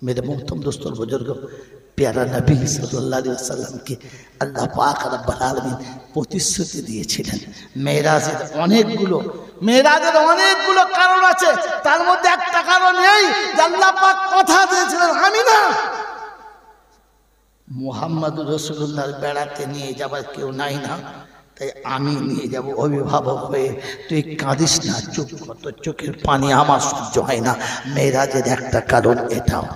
मेरे मोहतरम दोस्तों बुजुर्ग, प्यारा नबी सल्लल्लाहु अलैहि वसल्लम के আল্লাহ পাক রব্বুল আলামিন প্রতিশ্রুতি দিয়েছিলেন। মেরাজের অনেকগুলো কারণ আছে, তার মধ্যে একটা কারণ এই যে আল্লাহ পাক কথা দিয়েছিলেন আমি না মুহাম্মদুর রাসূলুল্লাহর বেড়াতে নিয়ে যাবার কেউ নাই না, তাই আমি নিয়ে যাব অভিভাবক হয়ে। তুই কাঁদিস না, চুপ কর, তোর চোখের পানি আমার সহ্য হয় না। মেরাজের একটা কারণ এটাও।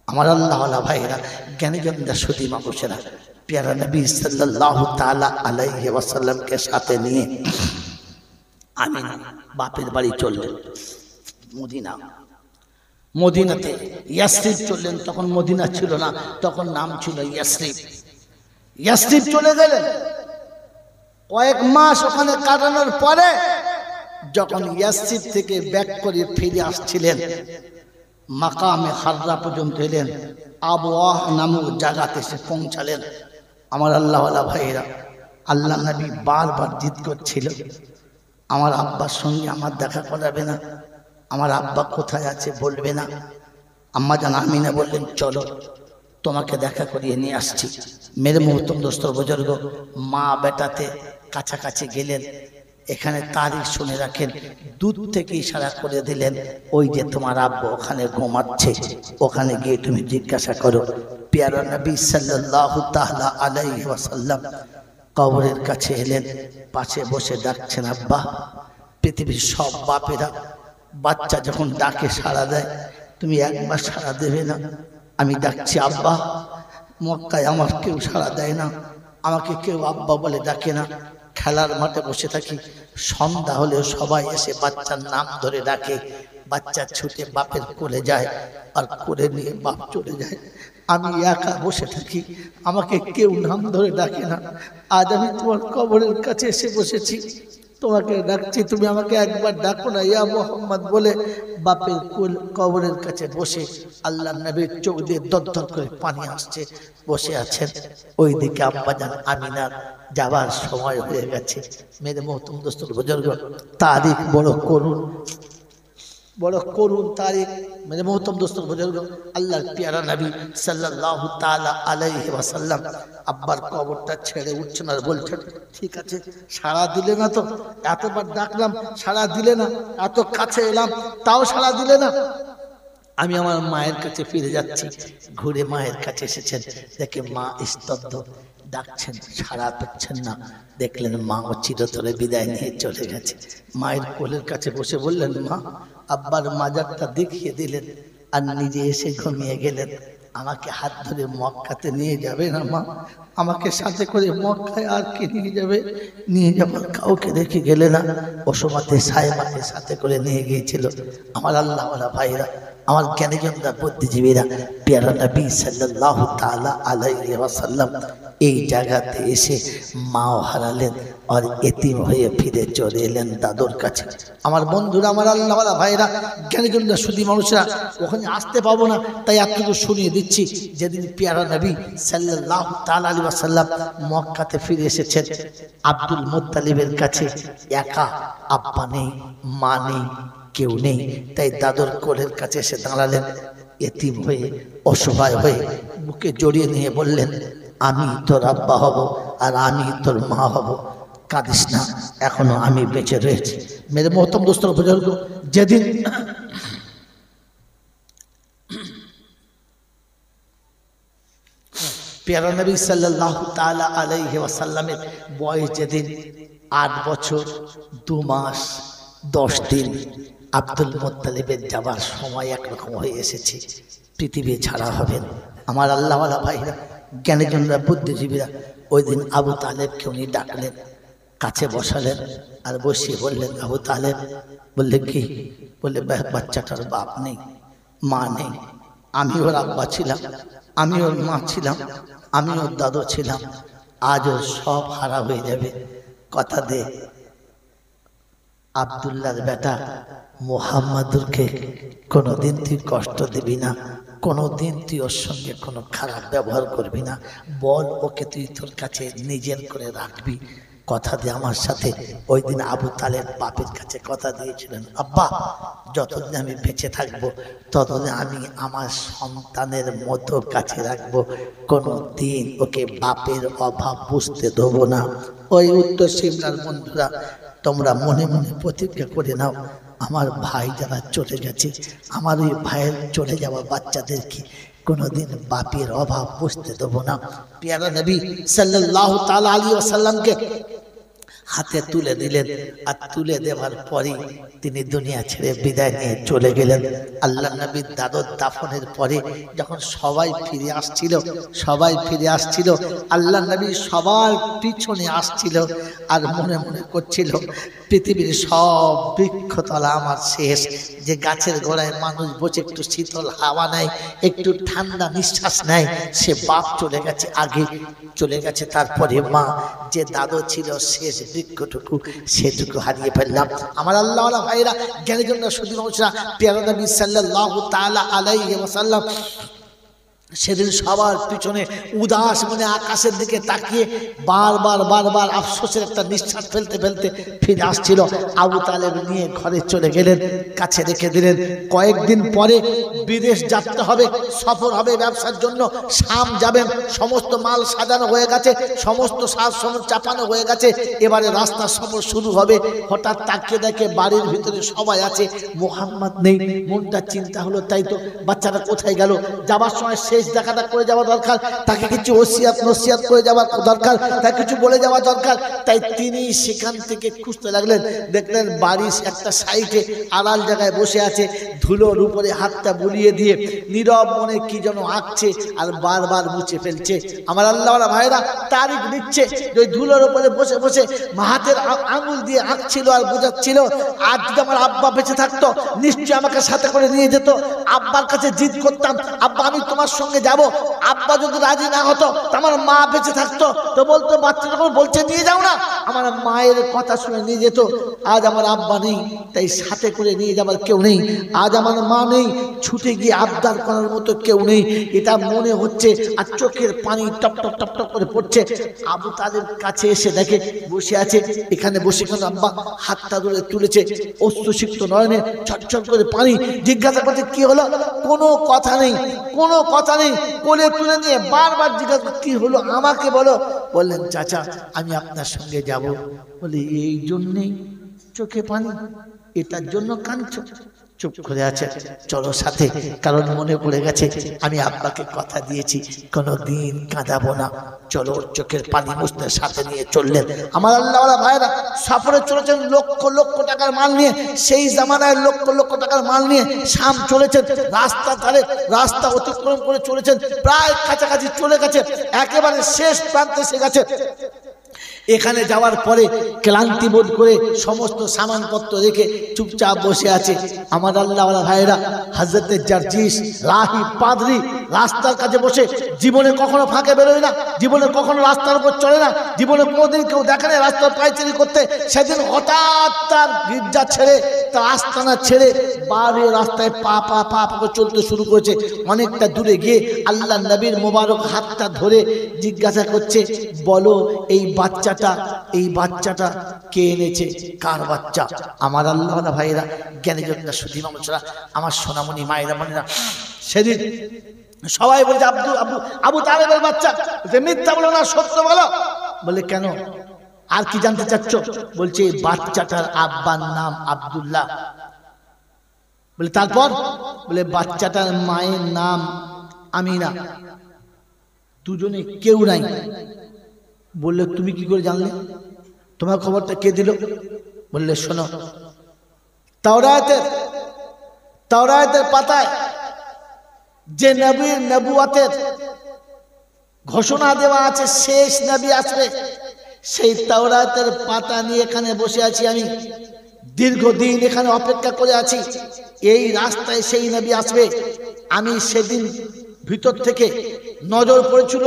আমার আল্লাহওয়ালা ভাইরা, জ্ঞানীজনরা, সুধী মানুষেরা, প্যারা নবী সাল্লাল্লাহু তাআলা আলাইহি ওয়াসাল্লামকে সাথে নিয়ে আমিনা বাপের বাড়ি চললেন মদিনাতে। ইয়াসরিব চললেন, তখন মদিনা ছিল না, তখন নাম ছিল ইয়াসরিব চলে গেলেন। কয়েক মাস ওখানে কাটানোর পরে যখন ইয়াসরিব থেকে ব্যাক করে ফিরে আসছিলেন, মাকামে হাররা পর্যন্ত এলেন, আবওয়াহ নামক জায়গাতে এসে পৌঁছালেন। আমার আল্লাহওয়ালা ভাইয়েরা, আল্লাহ নবী বারবার জিদ করছিল, আমার আব্বার সঙ্গে আমার দেখা করাবে না, আমার আব্বা কোথায় আছে বলবে না। আম্মা জান আমিনা বললেন, চলো তোমাকে দেখা করিয়ে নিয়ে আসছি। মেরে মুহূর্তম দোস্তর বুজুর্গ, মা বেটাতে কাছাকাছি গেলেন। এখানে তারিখ শুনে রাখেন, দূর থেকে ইশারা করে দিলেন, ওই যে তোমার আব্বা ওখানে ঘুমাচ্ছে, ওখানে গিয়ে তুমি জিজ্ঞাসা করো। প্যারা নবী সাল্লাল্লাহু তাআলা আলাইহি ওয়াসাল্লাম কবরের কাছে এলেন, পাশে বসে ডাকছেন আব্বা। পৃথিবীর সব বাপেরা বাচ্চা যখন ডাকে সাড়া দেয়, তুমি একবার সাড়া দেবে না? আমি ডাকছি আব্বা, মক্কায় আমার কেউ সাড়া দেয় না, আমাকে কেউ আব্বা বলে ডাকে না। খেলার মাঠে বসে থাকি, সন্ধ্যা হলেও সবাই এসে বাচ্চার নাম ধরে ডাকে, বাচ্চা ছুটে বাপের কোলে যায়, আর কোলে নিয়ে বাপ চলে যায়। আমি একা বসে থাকি, আমাকে কেউ নাম ধরে ডাকে না। আজ আমি তোমার কবরের কাছে এসে বসেছি, তোমাকে ডাকছি, তুমি আমাকে একবার ডাকো না ইয়া মুহাম্মদ বলে। বাপের কবরের কাছে বসে আল্লাহ নবীর চোখ দিয়ে দরদর করে পানি আসছে, বসে আছেন। ওইদিকে আম্মা জান আমিনার যাবার সময় হয়ে গেছে। মেরে মোহতরম দোস্তর বুজুর্গ, তারিখ বড় করুন তারিখ। মেরে মোহতরম দোস্তর বুজুর্গ, আল্লাহর প্যারা নবী সাল্লাল্লাহু তাআলা আলাইহি ওয়াসাল্লাম আব্বার কবরটা ছেড়ে উঠছেন আর বলছেন, ঠিক আছে, সাড়া দিলে না তো, এতবার ডাকলাম সাড়া দিলে না, এত কাছে এলাম তাও সাড়া দিলে না, আমি আমার মায়ের কাছে ফিরে যাচ্ছি। ঘুরে মায়ের কাছে এসেছেন, দেখে মা স্তব্ধ, ডাকছেন সাড়া পাচ্ছেন না। দেখলেন মা ও চিরতরে বিদায় নিয়ে চলে গেছে। মায়ের কোলের কাছে বসে বললেন, মা, আব্বার মাজারটা দেখিয়ে দিলেন আর নিজে এসে ঘুমিয়ে গেলেন। আমাকে হাত ধরে মক্কাতে নিয়ে যাবে না মা? আমাকে সাথে করে মক্কায় আর কে নিয়ে যাবে? নিয়ে যাবার কাউকে রেখে গেলে না। ওসমাতে সাহেবাকে সাথে করে নিয়ে গিয়েছিল। আমার আল্লাহওয়ালা ভাইরা, আমার জ্ঞানীজনরা, বুদ্ধিজীবীরা, প্যারা নবী সাল্লাল্লাহু তাআলা আলাইহি ওয়াসাল্লাম এই জায়গাতে এসে মাও হারালেন আর এতিম হয়ে ফিরে চলে এলেন দাদুর কাছে। আমার বন্ধুরা, আমার আল্লাহওয়ালা ভাইরা, জ্ঞানীজনরা, সুধী মানুষরা, ওখানে আসতে পাবো না, তাই আপনাকে শুনিয়ে দিচ্ছি। যেদিন প্যারা নবী সাল্লাল্লাহু তাআলা আলাইহি ওয়াসাল্লাম মক্কাতে ফিরে এসেছেন, আব্দুল মুত্তালিবের কাছে একা, আব্বা নেই, মা নেই, কেউ নেই। তাই দাদুর কোলের কাছে এসে দাঁড়ালেন, এতিম হয়ে, অসহায় হয়ে, বুকে জড়িয়ে নিয়ে বললেন, আমি তোর আব্বা হব আর আমি তোর মা হব, কাঁদিস না, এখনো আমি বেঁচে রয়েছি। মেরে মোহতরম দোস্তর বুজুর্গ, যেদিন প্যারা নবী সাল্লাল্লাহু তাআলা আলাইহি ওয়াসাল্লামের বয়স যেদিন 8 বছর 2 মাস 10 দিন, আব্দুল মুত্তালিবের যাবার সময় একরকম হয়ে এসেছে, পৃথিবী ছাড়া হবেন। আমার আল্লাহওয়ালা ভাইরা, জ্ঞানীজনরা, বুদ্ধিজীবীরা, ওই দিন আবু তালেবকে উনি ডাকলেন, কাছে বসালেন আর বসিয়ে বললেন, আবু তালেব। বললে কি? বললে, বাচ্চাটার বাপ নেই, মা নেই, আমি ওর আব্বা ছিলাম, আমি ওর মা ছিলাম, আমি ওর দাদু ছিলাম, আজ ওর সব হারা হয়ে যাবে, কথা দে আব্দুল্লাহর বেটা মুহাম্মাদুরকে কোনোদিন তুই কষ্ট দিবি না, কোনোদিন তুই ওর সঙ্গে কোনো খারাপ ব্যবহার করবি না, বল ওকে তুই তোর কাছে নিজের করে রাখবি। কথা দিয়ে আমার সাথে ওই দিন আবু তালেব বাপের কাছে কথা দিয়েছিলেন, আব্বা যতদিন আমি বেঁচে থাকবো ততদিন আমি আমার সন্তানের মতো কাছে রাখবো, কোনো দিন ওকে বাপের অভাব বুঝতে দেবো না। ওই উত্তর সিমলার বন্ধুরা, তোমরা মনে মনে প্রতিজ্ঞা করে নাও, আমার ভাই যারা চলে গেছে, আমার ওই ভাইয়ের চলে যাওয়া বাচ্চাদেরকে কোনোদিন বাপের অভাব বুঝতে দেবো না। পেয়ারা নবী সাল্লাল্লাহু তাআলা আলাইহি ওয়াসাল্লামকে হাতে তুলে দিলেন, আর তুলে দেওয়ার পরে তিনি দুনিয়া ছেড়ে বিদায় নিয়ে চলে গেলেন। আল্লাহ নবীর দাদর দাফনের পরে যখন সবাই ফিরে আসছিল, আল্লাহ নবী সবার পিছনে আসছিল আর মনে মনে করছিল, পৃথিবীর সব বৃক্ষতলা আমার শেষ, যে গাছের গোড়ায় মানুষ বসে একটু শীতল হাওয়া নেয়, একটু ঠান্ডা নিঃশ্বাস নেয়, সে বাপ চলে গেছে, আগে চলে গেছে, তারপরে মা, যে দাদু ছিল শেষ বৃক্ষটুকু সেটুকু হারিয়ে ফেললাম। আমার আল্লাহ ভাইরা, জ্ঞানের জন্য শুধু পেয়ারা নবী সাল্লাল্লাহু তাআলা আলাইহি ওয়াসাল্লাম সেদিন সবার পিছনে উদাস মনে আকাশের দিকে তাকিয়ে বারবার আফসোসের একটা নিঃশ্বাস ফেলতে ফেলতে ফিরে আসছিল। আবু তালেব নিয়ে ঘরে চলে গেলেন, কাছে রেখে দিলেন। কয়েকদিন পরে বিদেশ যাত্রা হবে, সফর হবে ব্যবসার জন্য, শাম যাবেন, সমস্ত মাল সাজানো হয়ে গেছে, সমস্ত সাজ সরঞ্জাম চাপানো হয়ে গেছে, এবারে রাস্তার সফর শুরু হবে। হঠাৎ তাকিয়ে দেখে বাড়ির ভিতরে সবাই আছে, মুহাম্মদ নেই। মনটা চিন্তা হলো, তাই তো, বাচ্চাটা কোথায় গেল? যাবার সময় দেখাটা করে যাওয়া দরকার, তাকে কিছু ওসিয়াত নসিয়াত করে যাওয়া দরকার, তাকে কিছু বলে যাওয়া দরকার। তাই তিনি সেখান থেকে খুঁজতে লাগলেন, দেখলেন বাড়ির একটা সাইডে আড়াল জায়গায় বসে আছে, ধুলোর উপরে হাতটা বুলিয়ে দিয়ে নীরব মনে কি যেন আঁকছে আর বারবার মুছে ফেলছে। আমার আল্লাহওয়ালা ভাইরা তারিখ দিচ্ছে, ওই ধুলোর উপরে বসে বসে হাতের আঙুল দিয়ে আঁকছিল আর বোঝাচ্ছিল, আজ যদি আমার আব্বা বেঁচে থাকতো নিশ্চয়ই আমাকে সাথে করে নিয়ে যেত, আব্বার কাছে জিদ করতাম, আব্বা আমি তোমার সঙ্গে যাব। আব্বা যদি রাজি না হতো, আমার মা বেঁচে থাকতো তো বলতো, বাচ্চাটা বলছে নিয়ে যাও না, আমার মায়ের কথা শুনে নিয়ে যেত। আজ আমার আব্বা নেই, তাই সাথে করে নিয়ে যাবার কেউ নেই। আজ আমার মা নেই, ছুটে গিয়ে আবদার করার মতো কেউ নেই, এটা মনে হচ্ছে। আর চোখের পানি টপ টপ টপ টপ করে পড়ছে। আবু তালেব কাছে এসে দেখে বসে আছে, এখানে বসে কেন আব্বা? হাতটা ধরে তুলেছে, অশ্রুসিক্ত নয়নে ছটছট করে পানি। জিজ্ঞাসা করছে কি হলো? কোনো কথা নেই, কোনো কথা নেই। কোলে তুলে নিয়ে বারবার জিজ্ঞাসা, কি হলো আমাকে বলো। বললেন, চাচা আমি আপনার সঙ্গে যাব। বলে, এই জন্যেই চোখে পানি, এটার জন্য কাঁদছো? চুপ করে আছে, চলো সাথে, কারণ মনে পড়ে গেছে আমি আব্বাকে কথা দিয়েছি কোনোদিন কাঁদাবো না। চলো, চোখের পানি মুছতে সাথে নিয়ে চললেন। আমার আল্লাহওয়ালা ভাইরা সফরে চলেছেন লক্ষ লক্ষ টাকার মাল নিয়ে, সেই জামানায় লক্ষ লক্ষ টাকার মাল নিয়ে শাম চলেছেন। রাস্তা ধারে রাস্তা অতিক্রম করে চলেছেন, প্রায় কাছাকাছি চলে গেছে, একেবারে শেষ প্রান্তে এসে গেছে। এখানে যাওয়ার পরে ক্লান্তি বোধ করে সমস্ত সামানপত্র রেখে চুপচাপ বসে আছে। আমার আল্লাহওয়ালা ভাইরা, হযরতে জারজিস রাহি পাদ্রী রাস্তার কাছে বসে, জীবনে কখনো ফাঁকে বেরোয় না, জীবনে কখনো রাস্তার উপর চলে না, জীবনে কোনোদিন কেউ দেখে না রাস্তার পায়চারি করতে। সেদিন হঠাৎ তার গির্জা ছেড়ে, তার আস্তানা ছেড়ে বাইরে রাস্তায় পা পা পা পা চলতে শুরু করেছে। অনেকটা দূরে গিয়ে আল্লাহ নবীর মোবারক হাতটা ধরে জিজ্ঞাসা করছে, বলো এই বাচ্চাটা কে এনেছে? কার বাচ্চা? আমার আল্লাহওয়ালা ভাইরা, জ্ঞানী জনরা, সুধী মানুষরা, আমার সোনামণি মায়েরা মনেরা, সেদিন সবাই বলছে আবু তালেবের বাচ্চা। মিথ্যা বলো না, সত্য বলো। বলে, কেন, আর কি জানতে চাচ্ছ? বলছে, এই বাচ্চাটার আব্বার নাম আব্দুল্লাহ। বলে, তারপর? বলে, বাচ্চাটার মায়ের নাম আমিনা। দুজনে কেউ নাই। বললে, তুমি কি করে জানলে? তোমার খবরটা কে দিল? বললে, শোনো, তাওরাতের পাতায় যে নবীর নবুয়তের ঘোষণা দেওয়া আছে শেষ নবী আসবে, সেই তাওরাতের পাতা নিয়ে এখানে বসে আছি আমি, দীর্ঘদিন এখানে অপেক্ষা করে আছি। এই রাস্তায় সেই নবী আসবে। আমি সেদিন ভিতর থেকে নজর পড়েছিল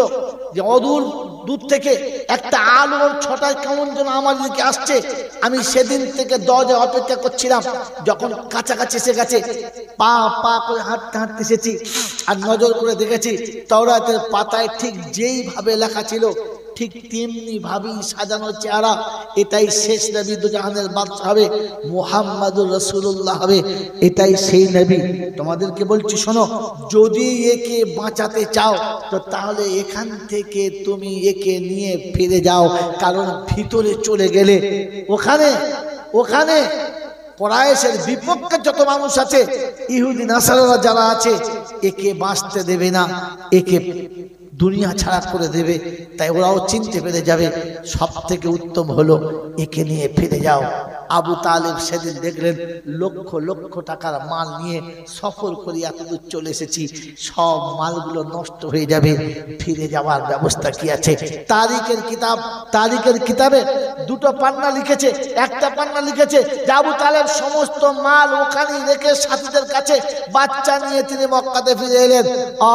যে অদূর দূর থেকে একটা আলোর ছটায় কেমন যেন আমার দিকে আসছে। আমি সেদিন থেকে দরজায় অপেক্ষা করছিলাম। যখন কাছাকাছি এসে গেছে, পা পা করে হাঁটতে হাঁটতে এসেছি আর নজর করে দেখেছি তাওরাতের পাতায় ঠিক যেইভাবে লেখা ছিল ঠিক তেমনি ভাবেই সাজানো চেহারা। এটাই শেষ নবী, দুজাহানের বাদশা হবে, মুহাম্মাদুর রাসূলুল্লাহ হবে। এটাই সেই নবী। তোমাদেরকে বলছি শোনো, যদি একে বাঁচাতে চাও তো তাহলে এখান থেকে তুমি একে নিয়ে ফিরে যাও। কারণ ভিতরে চলে গেলে ওখানে কুরাইশের বিপক্ষে যত মানুষ আছে, ইহুদি নাসারারা যারা আছে, একে বাঁচতে দেবে না, একে দুনিয়া ছাড়া করে দেবে। তাই ওরাও চিনতে পেরে যাবে, সব থেকে উত্তম হলো একে নিয়ে ফিরে যাও। আবু তালেব সেদিন দেখলেন লক্ষ লক্ষ টাকার মাল নিয়ে সফর করে এতদূর চলে এসেছি, সব মালগুলো নষ্ট হয়ে যাবে, ফিরে যাওয়ার ব্যবস্থা কি আছে? তারিখের কিতাবে দুটো পান্না লিখেছে। একটা পান্না লিখেছে যে আবু তালেব সমস্ত মাল ওখানেই রেখে সাথীদের কাছে বাচ্চা নিয়ে তিনি মক্কাতে ফিরে এলেন।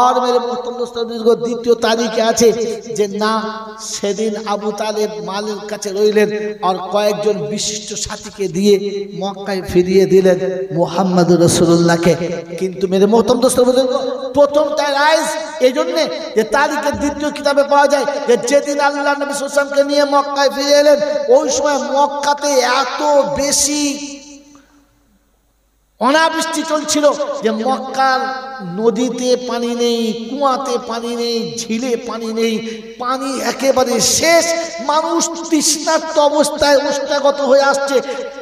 আর মেরে দ্বিতীয় তারিখে আছে যে না, সেদিন আবু তালেব মালের কাছে রইলেন আর কয়েকজন বিশিষ্ট সাথীকে দিয়ে মক্কায় ফিরিয়ে দিলেন মুহাম্মাদুর রাসূলুল্লাহকে। কিন্তু মেরে মোহতরম দোস্ত বুজুর্গ, প্রথমটা রাইজ এই জন্যে যে তারিখের দ্বিতীয় কিতাবে পাওয়া যায় যে যেদিন আল্লাহ নবী সাল্লাল্লাহু আলাইহি ওয়াসাল্লামকে নিয়ে মক্কায় ফিরে এলেন, ওই সময় মক্কাতে এত বেশি অনাবৃষ্টি চলছিল যে মক্কার নদীতে পানি নেই, কুয়াতে পানি নেই, ঝিলে পানি নেই, পানি একেবারে শেষ। মানুষ তৃষ্ণার্ত অবস্থায় উষ্ণাগত হয়ে আসছে,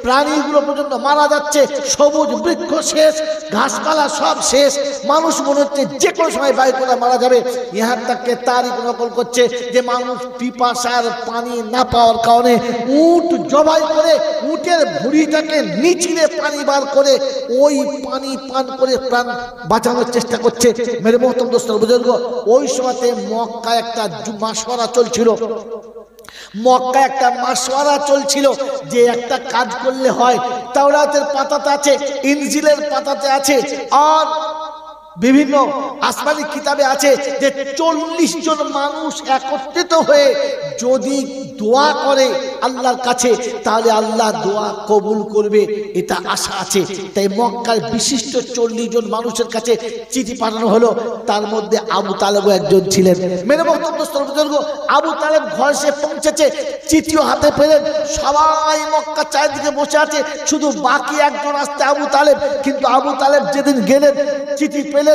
প্রাণীগুলো পর্যন্ত মারা যাচ্ছে, সবুজ বৃক্ষ শেষ, ঘাসপালা সব শেষ। মানুষ মনে হচ্ছে যে কোনো সময় বায়ু করে মারা যাবে। ইহার তাকে তারিখ নকল করছে যে মানুষ পিপাসার পানি না পাওয়ার কারণে উট জবাই করে উটের ভুঁড়িটাকে নিচিড়ে পানি বার করে ওই পানি পান করে প্রাণ বাঁচানোর চেষ্টা করছে। মেরে মোহতরম দোস্ত বুজুর্গ, ওই সময়তে মক্কায় একটা মাসওয়ারা চলছিল যে একটা কাজ করলে হয়। তাওরাতের পাতাতে আছে, ইনজিলের পাতাতে আছে, আর বিভিন্ন আসমানি কিতাবে আছে যে 40 জন মানুষ একত্রিত হয়ে যদি দোয়া করে আল্লাহর কাছে তাহলে আল্লাহ দোয়া কবুল করবে, এটা আশা আছে। তাই মক্কার বিশিষ্ট 40 জন মানুষের কাছে চিঠি পাঠানো হলো। তার মধ্যে আবু তালেবও একজন ছিলেন। মেরে মোহতরম বুজুর্গ, আবু তালেব ঘরে সে পৌঁছেছে, চিঠিও হাতে পেলেন। সবাই মক্কা চারিদিকে বসে আছে, শুধু বাকি একজন আসতে আবু তালেব। কিন্তু আবু তালেব যেদিন গেলেন, চিঠি পেলেন,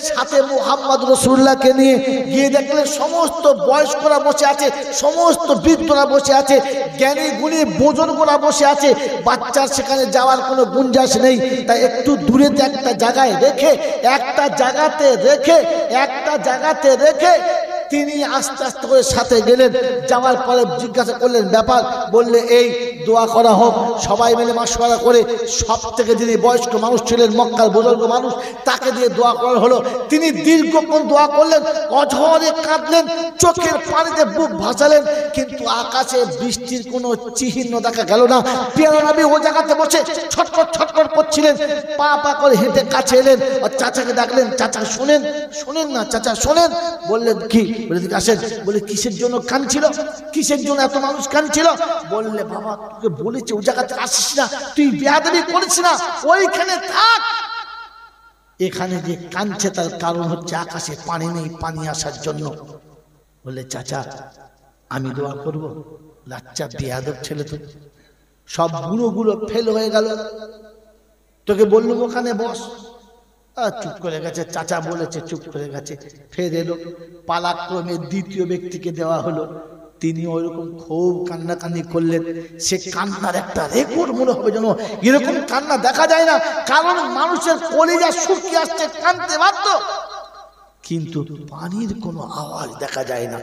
সাথে মুহাম্মদ রাসূলুল্লাহকে নিয়ে গিয়ে দেখলেন সমস্ত বয়স্করা বসে আছে, সমস্ত বৃদ্ধরা বসে আছে, জ্ঞানী গুণী বুজুর্গরা বসে আছে। বাচ্চার সেখানে যাওয়ার কোনো গুঞ্জাইশ নেই। তাই একটু দূরেতে একটা জায়গাতে রেখে তিনি আস্তে আস্তে করে সাথে গেলেন। যাওয়ার পরে জিজ্ঞাসা করলেন ব্যাপার, বললে এই দোয়া করা হোক। সবাই মিলে মাশওয়ারা করে সব থেকে যিনি বয়স্ক মানুষ ছিলেন, মক্কার বুজুর্গ মানুষ, তাকে দিয়ে দোয়া করা হলো। তিনি দীর্ঘক্ষণ দোয়া করলেন, অঝরে কাঁদলেন, চোখের পানিতে বুক ভাসালেন, কিন্তু আকাশে বৃষ্টির কোনো চিহ্ন দেখা গেল না। প্রিয় নবী ওই জায়গাতে বসে ছটফট করছিলেন। পা করে হেঁটে কাছে এলেন আর চাচাকে ডাকলেন, চাচা শোনেন না, চাচা শোনেন। বললেন কি? বলে দিকে আসেন। বলে কিসের জন্য কাঁদছিল, কিসের জন্য এত মানুষ কাঁদছিল? বললে বাবা তোকে বলেছে ওই জায়গাতে আসিস না, তুই বেয়াদবি করিস না, ওইখানে থাক। এখানে যে কাঁদছে তার কারণ হচ্ছে আকাশে পানি নেই, পানি আসার জন্য। বলে চাচা আমি দোয়া করব? লাচ্চা বেয়াদব ছেলে, তো সব গুঁড়োগুলো ফেল হয়ে গেল, তোকে বললুম ওখানে বস। চুপ করে গেছে, চাচা বলেছে চুপ করে গেছে। ফের এলো, পালাক্রমে দ্বিতীয় ব্যক্তিকে দেওয়া হলো। তিনি ওইরকম খুব কান্নাকান্নি করলেন। সে কান্নার একটা রেকর্ড মনে হবে যেন এরকম কান্না দেখা যায় না, কারণ মানুষের কলিজা শুকিয়ে আসছে, কাঁদতে বাধ্য, কিন্তু পানির কোনো আওয়াজ দেখা যায় না।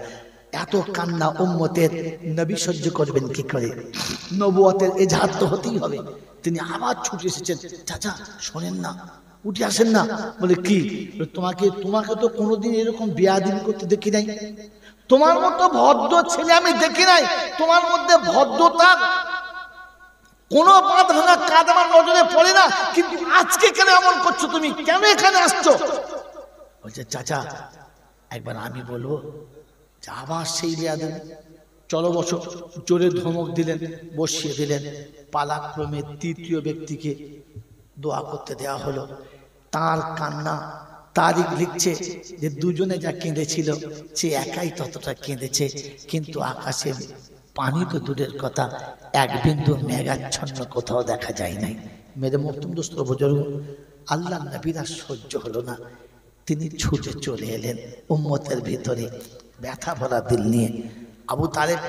এত কান্না উম্মতের নবী সহ্য করবেন কি করে? নবুয়তের এজাহার তো হতেই হবে। তিনি আবার ছুটে এসেছেন, চাচা শোনেন না, উঠে আসেন না। বলে কি? তোমাকে তো কোনোদিন এরকম বেয়াদবি করতে দেখি নাই, তোমার মতো ভদ্র ছেলে আমি দেখি নাই, তোমার মধ্যে ভদ্রতার কোনো বাদ ভাঙা কাজ আমার নজরে পড়ে না, কিন্তু আজকে কেন এমন করছো? তুমি কেন এখানে আসছো? বলছে চাচা একবার আমি বলবো। আবার সেই বেয়াদবি, চলো বসো। জোরে ধমক দিলেন, বসিয়ে দিলেন। পালাক্রমে তৃতীয় ব্যক্তিকে দোয়া করতে দেওয়া হলো। তার কান্না তারিখ লিখছে যে দুজনে যা কেঁদেছিল সে একাই ততটা কেঁদেছে, কিন্তু আকাশে পানি তো দূরের কথা, এক বিন্দু মেঘাচ্ছন্ন কোথাও দেখা যায় নাই। মেরে মহতুম দোস্ত বুজুর্গ, আল্লাহ নবীর আর সহ্য হলো না, তিনি ছুটে চলে এলেন উম্মতের ভিতরে ব্যথা ভরা দিল নিয়ে। আবু তালেব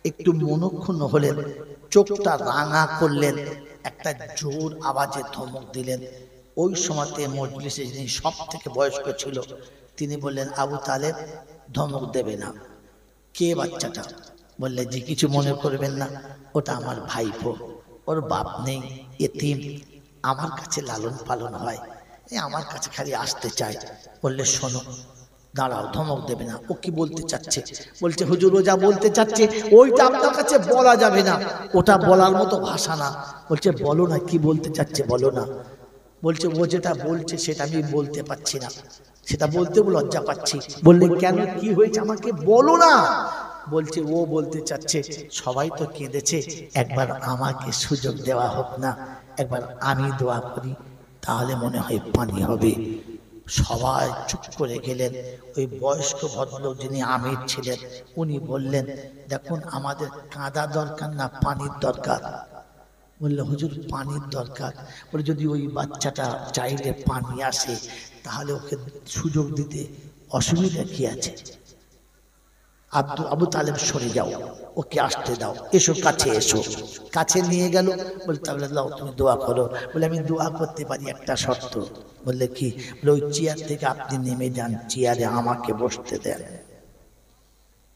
একটু মনক্ষুণ্ণ হলেন, চোখটা রাঙা করলেন, একটা জোর আওয়াজে ধমক দিলেন। ওই সময়তে মজলিসে যিনি সব থেকে বয়স্ক ছিল তিনি বললেন, আবু তালেব ধমক দেবে না। কে বাচ্চাটা? বললে, জি কিছু মনে করবেন না, ওটা আমার ভাইপো, ওর বাপ নেই, এতিম, আমার কাছে লালন পালন হয়, আমার কাছে খালি আসতে চায়। বললে, শোনো, দাঁড়াও, ধমক দেবে না। ও কি বলতে চাচ্ছে? বলছে, হুজুর ও যা বলতে চাচ্ছে ওইটা আপনার কাছে বলা যাবে না, ওটা বলার মতো ভাষা না। বলছে, বলো না, কি বলতে চাচ্ছে বলো না। বলছে, ও যেটা বলছে সেটা আমি বলতে পারছি না, সেটা বলতেও লজ্জা পাচ্ছি। বললে, কেন, কি হয়েছে আমাকে বলো না। বলছে, ও বলতে চাচ্ছে সবাই তো কেঁদেছে, একবার আমাকে সুযোগ দেওয়া হোক না, একবার আমি দোয়া করি, তাহলে মনে হয় পানি হবে। সবাই চুপ করে গেলেন। ওই বয়স্ক ভদ্রলোক যিনি আমির ছিলেন উনি বললেন, দেখুন আমাদের কাঁদা দরকার না, পানির দরকার। বললো, হুজুর পানির দরকার। বলে, যদি ওই বাচ্চাটা চাইলে পানি আসে তাহলে ওকে সুযোগ দিতে অসুবিধা কি আছে? আবু তালেব সরে যাও, ওকে আসতে দাও, এসো কাছে এসো। কাছে নিয়ে গেল। বলে, তাহলে দাও, তুমি দোয়া করো। বলে, আমি দোয়া করতে পারি, একটা শর্ত। বললে, কি? বলে, ওই চেয়ার থেকে আপনি নেমে যান, চেয়ারে আমাকে বসতে দেন।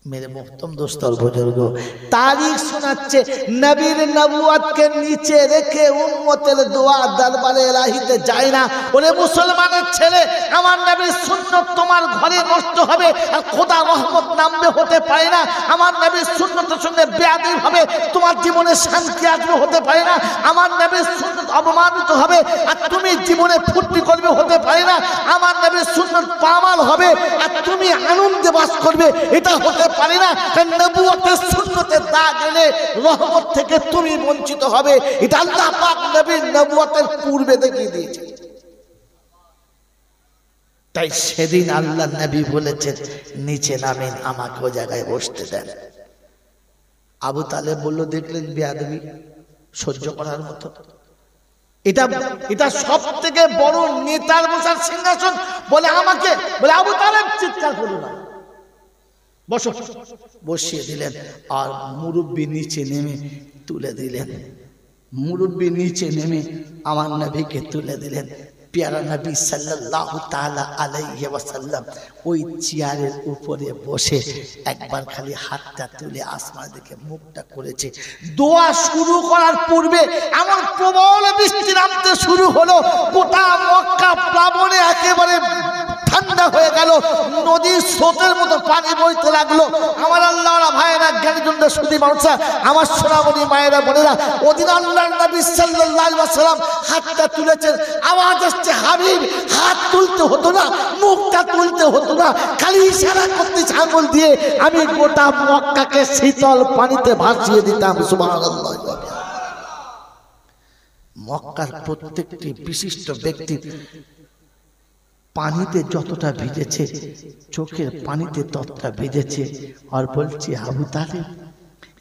मेरे मोहतरम दोस्तों और बुजुर्गों, तारीख শোনাচ্ছে নবীর নবুয়তকে নিচে রেখে উম্মতের দোয়া দরবারে ইলাহিতে যায় না। ওরে মুসলমানের ছেলে, আমার নবীর সুন্নাত তোমার ঘরে নষ্ট হবে আর খোদা রহমত নামবে, হতে পারে না। আমার নবীর সুন্নাতের সঙ্গে বেয়াদবি হবে, তোমার জীবনে শান্তি আসবে, হতে পারে না। আমার নবীর সুন্নাত অপমানিত হবে আর তুমি জীবনে ফুর্তি করবে, হতে পারে না। আমার নবীর সুন্নাত পামাল হবে আর তুমি আনন্দে বাস করবে, এটা হতে পারে না। নবুয়তের সুন্নতের দাগ এলে রহমত থেকে তুমি বঞ্চিত হবে, এটা আল্লাহ পাক নবীর নবুয়তের পূর্বে দেখিয়ে দিয়েছে। তাই সেদিন আল্লাহ নবী বলেছেন, নিচে নামেন, আমাকে ও জায়গায় বসতে দেন। আবু তালেব বলল, দেখলেন বেয়াদবি, সহ্য করার মতো? এটা সব থেকে বড় নেতার বসার সিংহাসন। বলে, আমাকে বলে, আবু তালেব চিৎকার করলো না, বসো। বসিয়ে দিলেন আর মুরব্বী নিচে নেমে তুলে দিলেন। মুরব্বী নিচে নেমে আমার নবীকে তুলে দিলেন। প্যারা নবী সাল্লাল্লাহু তাআলা আলাইহি ওয়াসাল্লাম ওই চেয়ারের উপরে বসে একবার খালি হাতটা তুলে আসমান দিকে মুখটা করেছে। দোয়া শুরু করার পূর্বে এমন প্রবল বৃষ্টি নামতে শুরু হলো, গোটা মক্কা প্লাবনে একেবারে ঠান্ডা হয়ে গেল, নদীর স্রোতের মতো পানি বইতে লাগলো। আমার আল্লাহরা ভাইয়েরা, জ্ঞানীজনরা, সুধী মানুষরা, আমার সোনামণি মায়েরা বোনেরা, ওদিন আল্লাহর নবী সাল্লাল্লাহু আলাইহি ওয়াসাল্লাম হাতটা তুলেছেন, আওয়াজ আসছে, হাবিব, হাত তুলতে হতো না, মুখটা তুলতে হতো না, খালি ইশারা করতে আঙ্গুল দিয়ে আমি গোটা মক্কাকে শীতল পানিতে ভাসিয়ে দিতাম। সুবহানাল্লাহ। মক্কার প্রত্যেকটি বিশিষ্ট ব্যক্তি পানিতে যতটা ভিজেছে, চোখের পানিতে ততটা ভিজেছে। আর বলছি, আবু তালেব,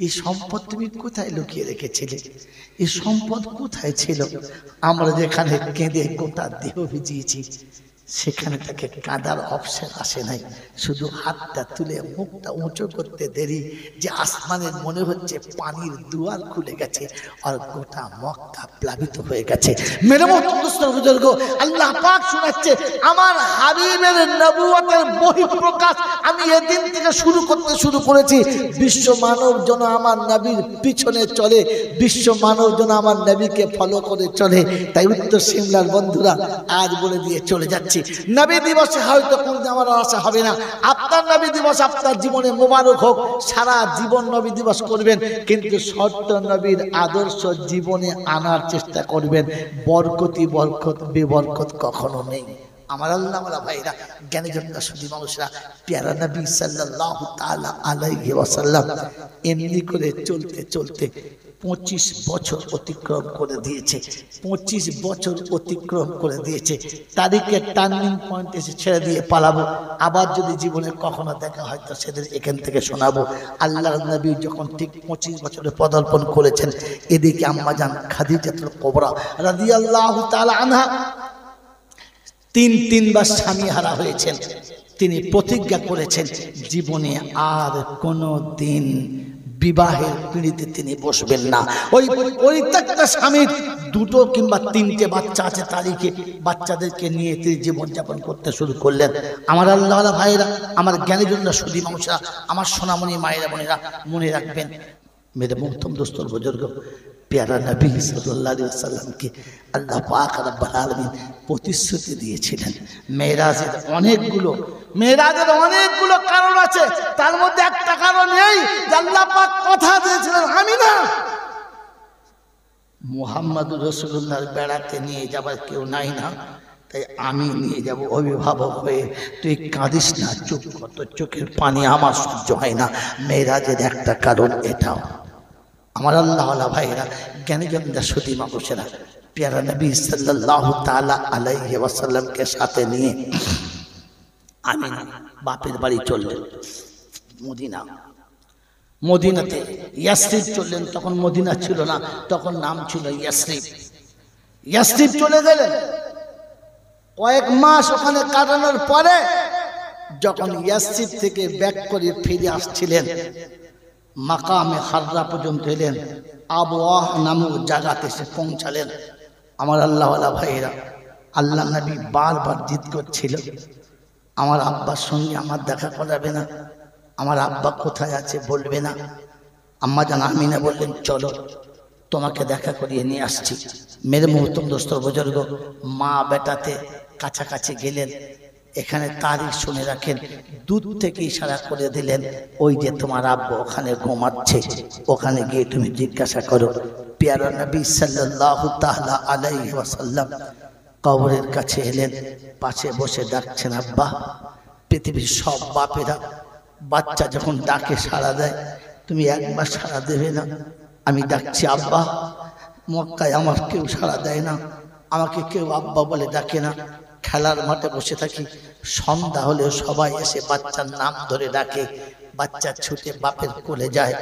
এই সম্পদ তুমি কোথায় লুকিয়ে রেখেছিলে? এই সম্পদ কোথায় ছিল? আমরা যেখানে কেঁদে গোটা দেহ ভিজিয়েছি, সেখানে তাকে কাঁদার অপশন আসে নাই। শুধু হাতটা তুলে মুখটা উঁচু করতে দেরি যে আসমানের মনে হচ্ছে পানির দুয়ার খুলে গেছে আর গোটা মক্কা প্লাবিত হয়ে গেছে। মেরে বুজুর্গ, আল্লাহ পাক শোনাচ্ছে, আমার হাবিবের নবুয়তের বহিঃপ্রকাশ আমি এদিন থেকে শুরু করেছি। বিশ্ব মানব যেন আমার নবীর পিছনে চলে, বিশ্ব মানব যেন আমার নবীকে ফলো করে চলে। তাই উত্তর সিমলার বন্ধুরা আজ বলে দিয়ে চলে যাচ্ছি, নবী দিবসে হয়তো কোনদিন আমার আশা হবে না, আপনার নবী দিবস আপনার জীবনে মোবারক হোক, সারা জীবন নবী দিবস করবেন, কিন্তু সত্য নবীর আদর্শ জীবনে আনার চেষ্টা করবেন। বরকতি বরকত বেবরকত কখনো নেই। আমার আল্লাহ ভাইরা, জ্ঞানীজনরা, সুধী মানুষরা, প্যারা নবী সাল্লাল্লাহু তাআলা আলাইহি ওয়াসাল্লাম এমনি করে চলতে চলতে 25 বছর অতিক্রম করে দিয়েছে, 25 বছর অতিক্রম করে দিয়েছে। তারিখে টার্নিং পয়েন্ট এসে ছেড়ে দিয়ে পালাবো, আবার যদি জীবনে কখনো দেখা হয় তো সেদিন এখান থেকে শোনাবো। আল্লাহর নবী যখন ঠিক 25 বছরে পদার্পণ করেছেন, এদিকে আম্মাজান খাদিজাতুল কুবরা রাদিয়াল্লাহু তাআলা আনহা তিনবার স্বামী হারা হয়েছেন। তিনি প্রতিজ্ঞা করেছেন জীবনে আর কোনো দিন বিবাহের পিঁড়িতে তিনি বসবেন না। ওই পরিত্যক্তা স্বামীর 2 কিংবা 3টে বাচ্চা আছে, তারিখে বাচ্চাদেরকে নিয়ে তিনি জীবনযাপন করতে শুরু করলেন। আমার আল্লাহওয়ালা ভাইয়েরা, আমার জ্ঞানীজনরা, সুধী মানুষরা, আমার সোনামণি মায়েরা বোনেরা, মনে রাখবেন মেরে মুহতরম দোস্তর বুজুর্গ, প্যারা নবী সাল্লাল্লাহু আলাইহি ওয়াসাল্লামকে আল্লাহ পাক রব্বুল আলামিন প্রতিশ্রুতি দিয়েছিলেন। মেরাজের অনেকগুলো কারণ আছে, তার মধ্যে একটা কারণ এই যে আল্লাহ পাক কথা দিয়েছিলেন আমি না মুহাম্মদুর রাসূলুল্লাহর বেড়াতে নিয়ে যাবার কেউ নাই না, তাই আমি নিয়ে যাব অভিভাবক হয়ে। তুই কাঁদিস না, চুপ কর, তোর চোখের পানি আমার সহ্য হয় না। মেরাজের একটা কারণ এটাও। আমার আল্লাহওয়ালা ভাইয়েরা, জ্ঞানীজনরা, সুধী মানুষেরা, প্যারা নবী সাল্লাল্লাহু তাআলা আলাইহি ওয়াসাল্লামকে সাথে নিয়ে আমিনা বাপের বাড়ি চললেন মদিনাতে। ইয়াসরিব চললেন, তখন মদিনা ছিল না, তখন নাম ছিল ইয়াসরিব চলে গেলেন। কয়েক মাস ওখানে কাটানোর পরে যখন ইয়াসরিব থেকে ব্যাক করে ফিরে আসছিলেন, মাকামে হাররা পর্যন্ত এলেন, আবওয়াহ নামক জায়গাতে এসে পৌঁছালেন। আমার আল্লাহওয়ালা ভাইয়েরা, আল্লাহ নবী বারবার জিদ করছিল আমার আব্বার সঙ্গে আমার দেখা করাবে না, আমার আব্বা কোথায় আছে বলবে না। আম্মা জান আমিনা বললেন চলো তোমাকে দেখা করিয়ে নিয়ে আসছি। মেরে মুহতরম দোস্তর বুজুর্গ, মা বেটাতে কাছাকাছি গেলেন। এখানে তারিখ শুনে রাখেন, দূর থেকে ইশারা করে দিলেন ওই যে তোমার আব্বা ওখানে ঘুমাচ্ছে, ওখানে গিয়ে তুমি জিজ্ঞাসা করো। প্যারা নবী সাল্লাল্লাহু তাআলা আলাইহি ওয়াসাল্লাম কবরের কাছে এলেন, পাশে বসে ডাকছেন আব্বা। পৃথিবীর সব বাপেরা বাচ্চা যখন ডাকে সাড়া দেয়, তুমি একবার সাড়া দেবে না? আমি ডাকছি আব্বা, মক্কায় আমার কেউ সাড়া দেয় না, আমাকে কেউ আব্বা বলে ডাকে না। খেলার মাঠে বসে থাকি, সন্ধ্যা হলেও সবাই এসে বাচ্চার নাম ধরে ডাকে, বাচ্চা ছুটে বাপের কোলে যায়,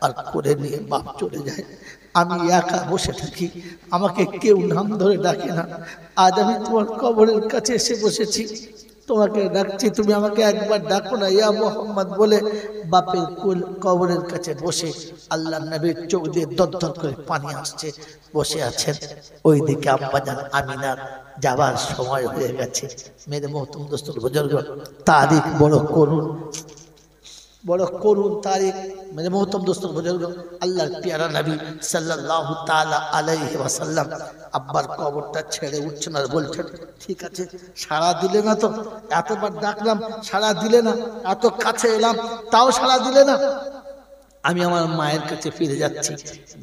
আর কোলে নিয়ে বাপ চলে যায়। আমি একা বসে থাকি, আমাকে কেউ নাম ধরে ডাকে না। আজ আমি তোমার কবরের কাছে এসে বসেছি, তোমাকে ডাকছি, তুমি আমাকে একবার ডাকো না ইয়া মুহাম্মদ বলে। বাপের কবরের কাছে বসে আল্লাহ নবীর চোখ দিয়ে দরদর করে পানি আসছে, বসে আছেন। ওই দিকে আম্মা জান আমিনার যাবার সময় হয়ে গেছে। মেরে মুহতরম দোস্তর বুজুর্গ, তারিখ বড় করুন তারিখ। মেরে মুহতরম দোস্তর বুজুর্গ, আল্লাহর প্যারা নবী সাল্লাল্লাহু তাআলা আলাইহি ওয়াসাল্লাম আব্বার কবরটা ছেড়ে উঠছেন আর বলছেন ঠিক আছে, সাড়া দিলে না তো, এতবার ডাকলাম সাড়া দিলে না, এত কাছে এলাম তাও সাড়া দিলে না। আমি আমার মায়ের কাছে ফিরে যাচ্ছি।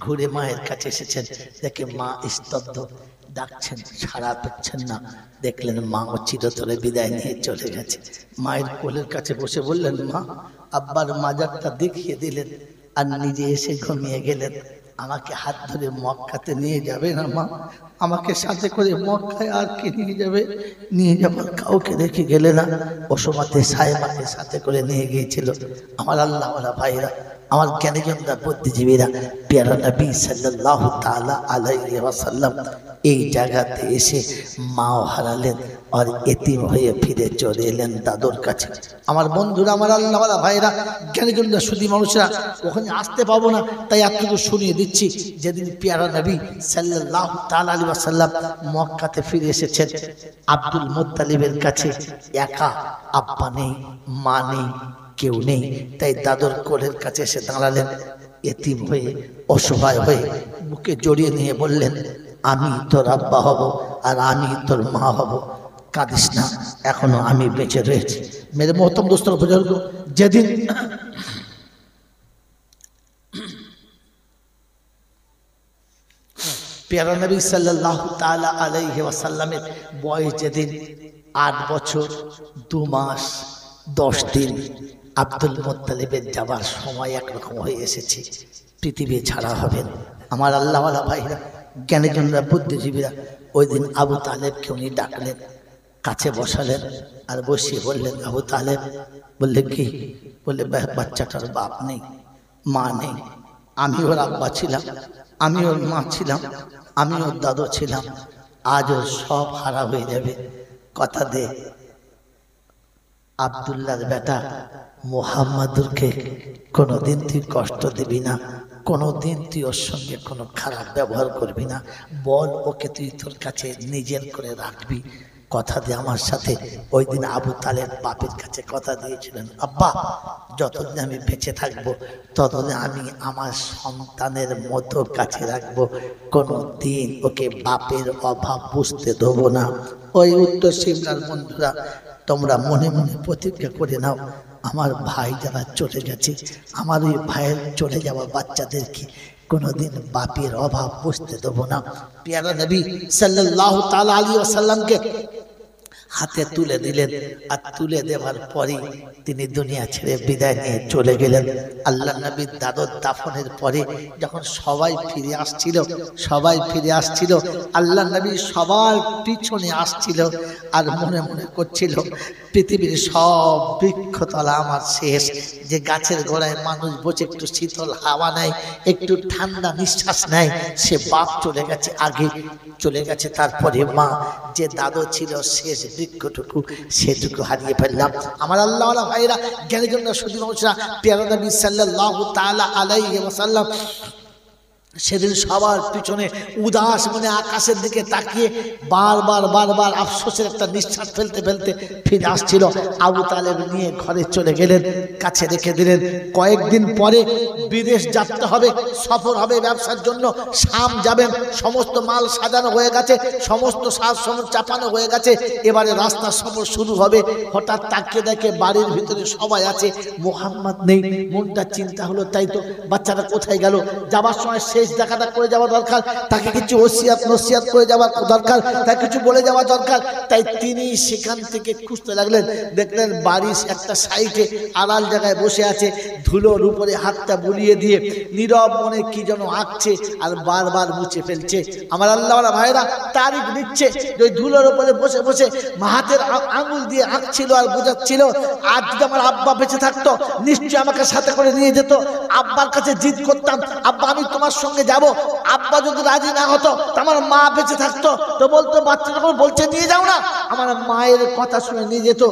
ঘুরে মায়ের কাছে এসেছেন, দেখে মা স্তব্ধ, ডাকছেন সাড়া পাচ্ছেন না। দেখলেন মা চিরতরে বিদায় নিয়ে চলে গেছে। মায়ের কোলের কাছে বসে বললেন মা, আব্বার মাজারটা দেখিয়ে দিলেন আর নিজে এসে ঘুমিয়ে গেলেন। আমাকে হাত ধরে মক্কাতে নিয়ে যাবে না মা? আমাকে সাথে করে মক্কায় আর কে নিয়ে যাবে? নিয়ে যাবার কাউকে রেখে গেলে না। ওসমাতে সাহেবাকে সাথে করে নিয়ে গিয়েছিল। আমার আল্লাহওয়ালা ভাইরা, আমার জ্ঞানীজনরা, বুদ্ধিজীবীরা, প্যারা নবী সাল্লাল্লাহু তাআলা আলাইহি ওয়াসাল্লাম এই জায়গাতে এসে মাও হারালেন আর এতিম হয়ে ফিরে চলে এলেন দাদুর কাছে। আমার বন্ধুরা, আমার আল্লাহওয়ালা ভাইরা, জ্ঞানীজনরা, সুধী মানুষরা, ওখানে আসতে পাবো না, তাই এতটুকু শুনিয়ে দিচ্ছি। যেদিন প্যারা নবী সাল্লাল্লাহু তাআলা আলাইহি ওয়াসাল্লাম মক্কাতে ফিরে এসেছেন, আব্দুল মুত্তালিবের কাছে একা, আব্বা নেই, মা নেই, কেউ নেই। তাই দাদুর কোলের কাছে এসে দাঁড়ালেন, এতিম হয়ে, অসহায় হয়ে বুকে জড়িয়ে নিয়ে বললেন আমি তোর আব্বা হব আর আমি তোর মা হব, কাঁদিস না, এখনো আমি বেঁচে রয়েছি। মেরে মুহতরম দোস্তর বুজুর্গ, যেদিন প্যারা নবী সাল্লাল্লাহু তাআলা আলাইহি ওয়াসাল্লামের বয়স যেদিন 8 বছর 2 মাস 10 দিন, আব্দুল মুত্তালিবের যাবার সময় একরকম হয়ে এসেছে, পৃথিবী ছাড়া হবেন। আমার আল্লাহওয়ালা ভাইরা, জ্ঞানীজনরা, বুদ্ধিজীবীরা ওই দিন আবু তালেবকে উনি ডাকলেন, কাছে বসালেন আর বসিয়ে বললেন, আবু তালেব। বললে কি? বললে বাচ্চাটার বাপ নেই, মা নেই, আমি ওর আব্বা ছিলাম, আমি ওর মা ছিলাম, আমি ওর দাদু ছিলাম, আজ ওর সব হারা হয়ে যাবে। কথা দে আব্দুল্লাহর বেটা মুহাম্মাদুরকে কোনোদিন তুই কষ্ট দিবি না, কোনোদিন তুই ওর সঙ্গে কোনো খারাপ ব্যবহার করবি না, বল ওকে তুই তোর কাছে নিজের করে রাখবি। কথা দিয়ে আমার সাথে। ওই দিন আবু তালেব বাপের কাছে কথা দিয়েছিলেন, আব্বা যতদিন আমি বেঁচে থাকবো ততদিন আমি আমার সন্তানের মতো কাছে রাখবো, কোনো দিন ওকে বাপের অভাব বুঝতে দেবো না। ওই উত্তর সিমলার বন্ধুরা, তোমরা মনে মনে প্রতিজ্ঞা করে নাও, আমার ভাই যারা চলে গেছে, আমার ওই ভাইয়ের চলে যাওয়া বাচ্চাদেরকে কোনোদিন বাপের অভাব বুঝতে দেবো না। পেয়ারা নবী সাল্লাল্লাহু তাআলা আলাইহি ওয়াসাল্লামকে হাতে তুলে দিলেন, আর তুলে দেওয়ার পরেই তিনি দুনিয়া ছেড়ে বিদায় নিয়ে চলে গেলেন। আল্লাহ নবীর দাদর দাফনের পরে যখন সবাই ফিরে আসছিল, আল্লাহ নবী সবার পিছনে আসছিল আর মনে মনে করছিল, পৃথিবীর সব বৃক্ষতলা আমার শেষ, যে গাছের গোড়ায় মানুষ বসে একটু শীতল হাওয়া নেয়, একটু ঠান্ডা নিঃশ্বাস নেয়, সে বাপ চলে গেছে, আগে চলে গেছে, তারপরে মা, যে দাদু ছিল শেষ বৃক্ষটুকু, সেটুকু হারিয়ে ফেললাম। আমার আল্লাহওয়ালা ভাইরা, জ্ঞানের জন্য শুধু নমস্কার, পেয়ারা নবী সাল্লাল্লাহু তাআলা আলাইহি ওয়াসাল্লাম সেদিন সবার পিছনে উদাস মনে আকাশের দিকে তাকিয়ে বারবার আফসোসের একটা নিঃশ্বাস ফেলতে ফেলতে ফিরে আসছিল। আবু তালেব নিয়ে ঘরে চলে গেলেন, কাছে রেখে দিলেন। কয়েকদিন পরে বিদেশ যাত্রা হবে, সফর হবে ব্যবসার জন্য, শাম যাবেন, সমস্ত মাল সাজানো হয়ে গেছে, সমস্ত সাজ সরঞ্জাম চাপানো হয়ে গেছে, এবারে রাস্তার সফর শুরু হবে। হঠাৎ তাকিয়ে দেখে বাড়ির ভিতরে সবাই আছে, মুহাম্মদ নেই। মনটা চিন্তা হলো, তাই তো বাচ্চাটা কোথায় গেল? যাবার সময় শেষ দেখাটা করে যাওয়া দরকার, তাকে কিছু নসিহত করে যাওয়া দরকার, তাকে কিছু বলে যাওয়া দরকার। তাই তিনি সেখান থেকে খুঁজতে লাগলেন, দেখলেন বাড়ির একটা সাইডে আড়াল জায়গায় বসে আছে, ধুলোর উপরে হাতটা বুলিয়ে দিয়ে নীরব মনে কি যেন আঁকছে আর বারবার মুছে ফেলছে। আমার আল্লাহওয়ালা ভাইরা তারিখ দিচ্ছে, ওই ধুলোর উপরে বসে বসে হাতের আঙুল দিয়ে আঁকছিল আর বোঝাচ্ছিল, আজ যদি আমার আব্বা বেঁচে থাকতো নিশ্চয়ই আমাকে সাথে করে নিয়ে যেত, আব্বার কাছে জিদ করতাম, আব্বা আমি তোমার সঙ্গে যাব। আব্বা যদি রাজি না হতো, আমার মা বেঁচে থাকতো তো বলতো, বাচ্চা যখন বলছে নিয়ে যাও না, আমার মায়ের কথা শুনে নিয়ে যেত।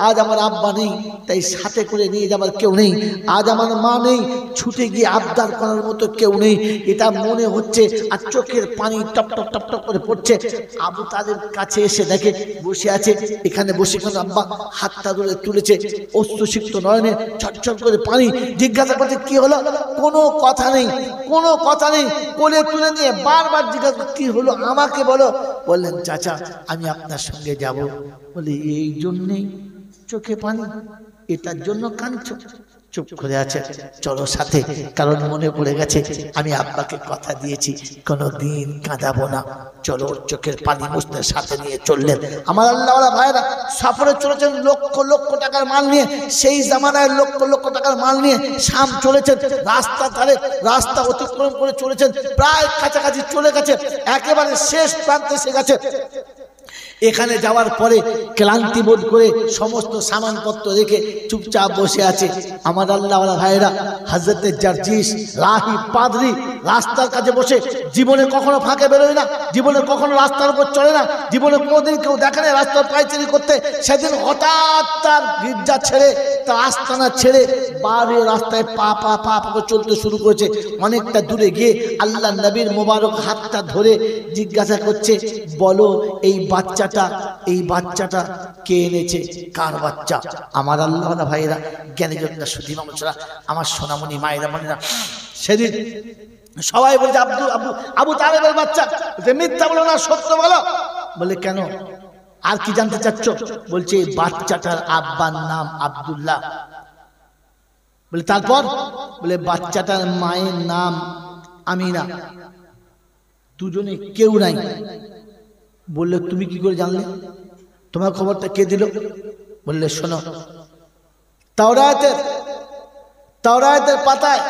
আজ আমার আব্বা নেই, তাই সাথে করে নিয়ে যাবার কেউ নেই। আজ আমার মা নেই, ছুটে গিয়ে আবদার করার মতো কেউ নেই, এটা মনে হচ্ছে। আর চোখের পানি টপ টপ টপ টপ করে পড়ছে। আবু তাদের কাছে এসে দেখে বসে আছে, এখানে বসে কেন আব্বা হাতটা ধরে তুলেছে, অশ্রুসিক্ত নয়নে ছটছট করে পানি। জিজ্ঞাসা করছে কি হলো? কোনো কথা নেই, কোনো কথা নেই। কোলে তুলে নিয়ে বারবার জিজ্ঞাসা, কি হলো আমাকে বলো। বললেন, চাচা আমি আপনার সঙ্গে যাব। বলে, এই জন্যেই চোখে পানি, এটার জন্য কাঁদছো? চুপ করে আছে, চলো সাথে, কারণ মনে পড়ে গেছে আমি আব্বাকে কথা দিয়েছি কোনোদিন কাঁদাবো না, চলো। চোখের পানি মুছতে সাথে নিয়ে চললেন। আমার আল্লাহওয়ালা ভাইরা সফরে চলেছেন লক্ষ লক্ষ টাকার মাল নিয়ে, সেই জামানায় লক্ষ লক্ষ টাকার মাল নিয়ে শাম চলেছেন। রাস্তা ধারে রাস্তা অতিক্রম করে চলেছেন, প্রায় কাছাকাছি চলে গেছে, একেবারে শেষ প্রান্তে এসে গেছে। এখানে যাওয়ার পরে ক্লান্তি বোধ করে সমস্ত সামানপত্র রেখে চুপচাপ বসে আছে। আমার আল্লাহওয়ালা ভাইরা, হযরতে জারজিস রাহি পাদ্রী রাস্তার কাছে বসে, জীবনে কখনো ফাঁকে বেরোয় না, জীবনে কখনো রাস্তার উপর চলে না, জীবনে কোনোদিন কেউ দেখে না রাস্তার পায়চারি করতে। সেদিন হঠাৎ তার গির্জা ছেড়ে, তার আস্তানা ছেড়ে বাইরে রাস্তায় পা পা পা পা চলতে শুরু করেছে। অনেকটা দূরে গিয়ে আল্লাহ নবীর মোবারক হাতটা ধরে জিজ্ঞাসা করছে, বলো এই বাচ্চাটা কে এনেছে, কার বাচ্চা? আমার আল্লাহওয়ালা ভাইরা, জ্ঞানীজনরা, সুধী মানুষরা, আমার সোনামণি মায়েরা বোনেরা, সেদিন সবাই বলছে আবু তালেবের বাচ্চা। মিথ্যা বলো না, সত্য বলো। বলে, কেন, আর কি জানতে চাচ্ছ? বলছে, এই বাচ্চাটার আব্বার নাম আব্দুল্লাহ। বলে, তারপর? বলে, বাচ্চাটার মায়ের নাম আমিনা। দুজনে কেউ নাই। বললে, তুমি কি করে জানলে? তোমার খবরটা কে দিল? বললে, শোনো, তাওরাতের পাতায়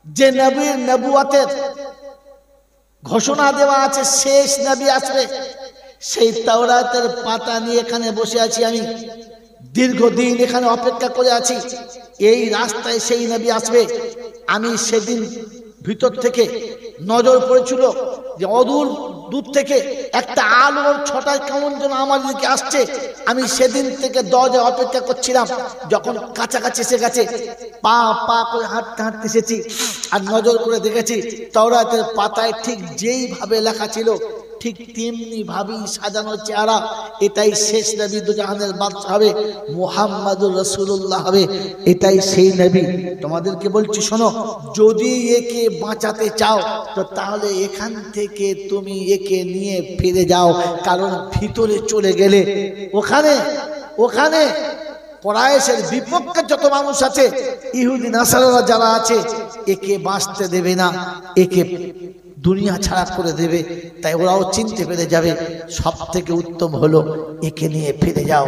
যে নবীর নবুয়তের ঘোষণা দেওয়া আছে শেষ নবী আসবে। সেই তাওরাতের পাতা নিয়ে এখানে বসে আছি আমি, দীর্ঘদিন এখানে অপেক্ষা করে আছি, এই রাস্তায় সেই নবী আসবে। আমি সেদিন ভিতর থেকে নজর পড়েছিল যে অদূর দূর থেকে একটা আলোর ছটায় কেমন যেন আমার দিকে আসছে। আমি সেদিন থেকে দরজায় অপেক্ষা করছিলাম। যখন কাছাকাছি এসে গেছে, পা পা করে হাঁটতে হাঁটতে এসেছি আর নজর করে দেখেছি তাওরাতের পাতায় ঠিক যেইভাবে লেখা ছিল ঠিক তেমনি ভাবেই সাজানো চেহারা। এটাই শেষ নবী, দুজাহানের বাদশা হবে, মুহাম্মাদুর রাসূলুল্লাহ হবে, এটাই সেই নবী। তোমাদেরকে বলছি শোনো, যদি একে বাঁচাতে চাও তো তাহলে এখান থেকে তুমি একে নিয়ে ফিরে যাও, কারণ ভিতরে চলে গেলে ওখানে কুরাইশের বিপক্ষে যত মানুষ আছে, ইহুদি নাসারারা যারা আছে, একে বাঁচতে দেবে না, একে দুনিয়া ছাড়া করে দেবে। তাই ওরাও চিনতে পেরে যাবে, সব থেকে উত্তম হলো একে নিয়ে ফিরে যাও।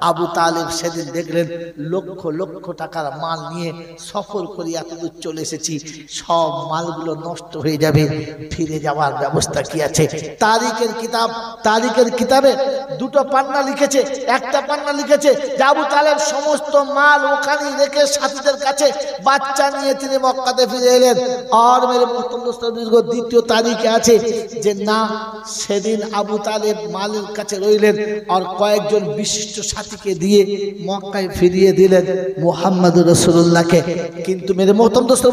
আবু তালেব সেদিন দেখলেন লক্ষ লক্ষ টাকার মাল নিয়ে সফর করে এতদূর চলে এসেছি, সব মালগুলো নষ্ট হয়ে যাবে, ফিরে যাওয়ার ব্যবস্থা কি আছে? তারিখের কিতাবে দুটো পান্না লিখেছে। একটা পান্না লিখেছে যে আবু তালেব সমস্ত মাল ওখানে রেখে সাথীদের কাছে বাচ্চা নিয়ে তিনি মক্কাতে ফিরে এলেন। আর মেরে দ্বিতীয় তারিখে আছে যে না, সেদিন আবু তালেব মালের কাছে রইলেন আর কয়েকজন বিশিষ্ট সাথীকে দিয়ে মক্কায় ফিরিয়ে দিলেন মুহাম্মাদুর রাসূলুল্লাহকে। কিন্তু মেরে মোহতরম দোস্ত,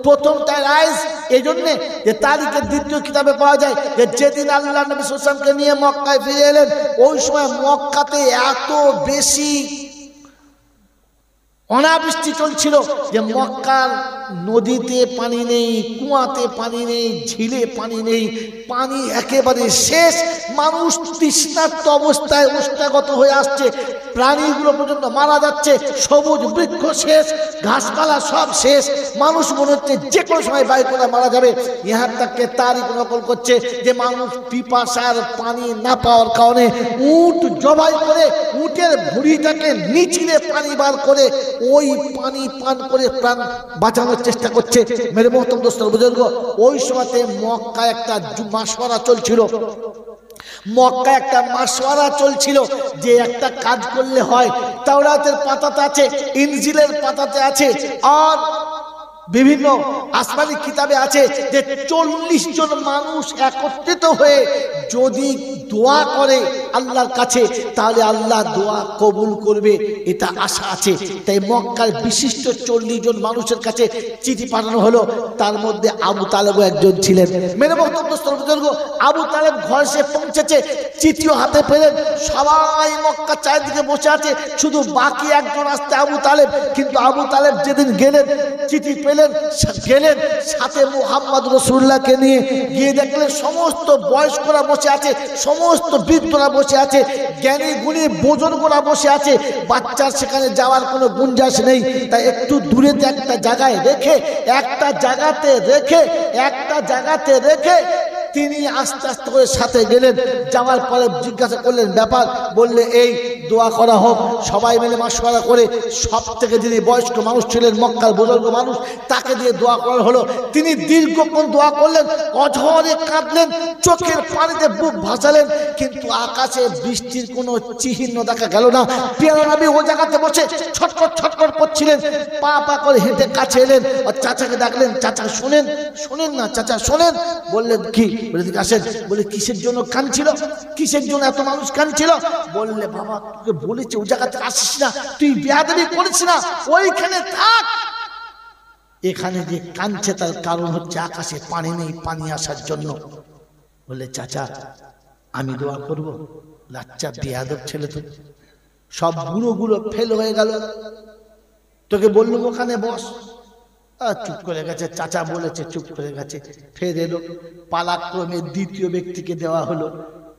প্রথমটা রাইজ এই জন্যে যে তারিখের দ্বিতীয় কিতাবে পাওয়া যায় যে যেদিন আল্লাহ নবী সাল্লাল্লাহু আলাইহি ওয়াসাল্লামকে নিয়ে মক্কায় ফিরে এলেন, ওই সময় মক্কাতে এত বেশি অনাবৃষ্টি চলছিল যে মক্কার নদীতে পানি নেই, কুয়াতে পানি নেই, ঝিলে পানি নেই, পানি একেবারে শেষ। মানুষ তৃষ্ণার্ত অবস্থায় উষ্ণাগত হয়ে আসছে, প্রাণীগুলো পর্যন্ত মারা যাচ্ছে, সবুজ বৃক্ষ শেষ, ঘাসপালা সব শেষ। মানুষ মনে হচ্ছে যে কোনো সময় বায়ু করে মারা যাবে। ইহার তাকে তারিখ নকল করছে যে মানুষ পিপাসার পানি না পাওয়ার কারণে উট জবাই করে উটের ভুঁড়িটাকে নিচিলে পানি বার করে ওই পানি পান করে প্রাণ বাঁচানোর চেষ্টা করছে। মেরে মোহতরম দোস্ত বুজুর্গ, ওই সময়তে মক্কায় একটা মাসওয়ারা চলছিল যে একটা কাজ করলে হয়। তাওরাতের পাতাতে আছে, ইনজিলের পাতাতে আছে, আর বিভিন্ন আসমানি কিতাবে আছে যে 40 জন মানুষ একত্রিত হয়ে যদি দোয়া করে আল্লাহর কাছে তাহলে আল্লাহ দোয়া কবুল করবে, এটা আশা আছে। তাই মক্কার বিশিষ্ট 40 জন মানুষের কাছে চিঠি পাঠানো হলো। তার মধ্যে আবু তালেবও একজন ছিলেন। মেরে মোহতরম বুজুর্গ, আবু তালেব ঘরে সে পৌঁছেছে, চিঠিও হাতে পেলেন। সবাই মক্কা চারিদিকে বসে আছে, শুধু বাকি একজন আসতে আবু তালেব। কিন্তু আবু তালেব যেদিন গেলেন, চিঠি গেলেন সাথে মুহাম্মদ রাসূলুল্লাহকে নিয়ে গিয়ে দেখলেন সমস্ত বয়স্করা বসে আছে, সমস্ত বৃদ্ধরা বসে আছে, জ্ঞানী গুণী বুজুর্গরা বসে আছে। বাচ্চার সেখানে যাওয়ার কোনো গুঞ্জাইশ নেই। তাই একটু দূরেতে একটা জায়গাতে রেখে তিনি আস্তে আস্তে করে সাথে গেলেন। যাওয়ার পরে জিজ্ঞাসা করলেন ব্যাপার, বললে এই দোয়া করা হোক। সবাই মিলে মাশওয়ারা করে সব থেকে যিনি বয়স্ক মানুষ ছিলেন, মক্কার বুজুর্গ মানুষ, তাকে দিয়ে দোয়া করা হলো। তিনি দীর্ঘক্ষণ দোয়া করলেন, অঝরে কাঁদলেন, চোখের পানিতে বুক ভাসালেন, কিন্তু আকাশে বৃষ্টির কোনো চিহ্ন দেখা গেল না। প্রিয় নবী ওই জায়গাতে বসে ছটফট করছিলেন। পা পা করে হেঁটে কাছে এলেন আর চাচাকে ডাকলেন, চাচা শোনেন না চাচা, শোনেন। বললেন কি? বলে দিকে আসেন। বলে কিসের জন্য কাঁদছিল? কিসের জন্য এত মানুষ কাঁদছিল? বললে বাবা তোকে বলেছে ওই জায়গাতে আসিস না, তুই বেয়াদবি করিস না, ওইখানে থাক। এখানে যে কাঁদছে তার কারণ হচ্ছে আকাশে পানি নেই, পানি আসার জন্য। বলে চাচা আমি দোয়া করব? লাচ্চা বেয়াদব ছেলে, তো সব বুড়োগুলো ফেল হয়ে গেল, তোকে বললুম ওখানে বস, চুপ করে গেছে। চাচা বলেছে চুপ করে গেছে। ফের এলো, পালাক্রমে দ্বিতীয় ব্যক্তিকে দেওয়া হলো।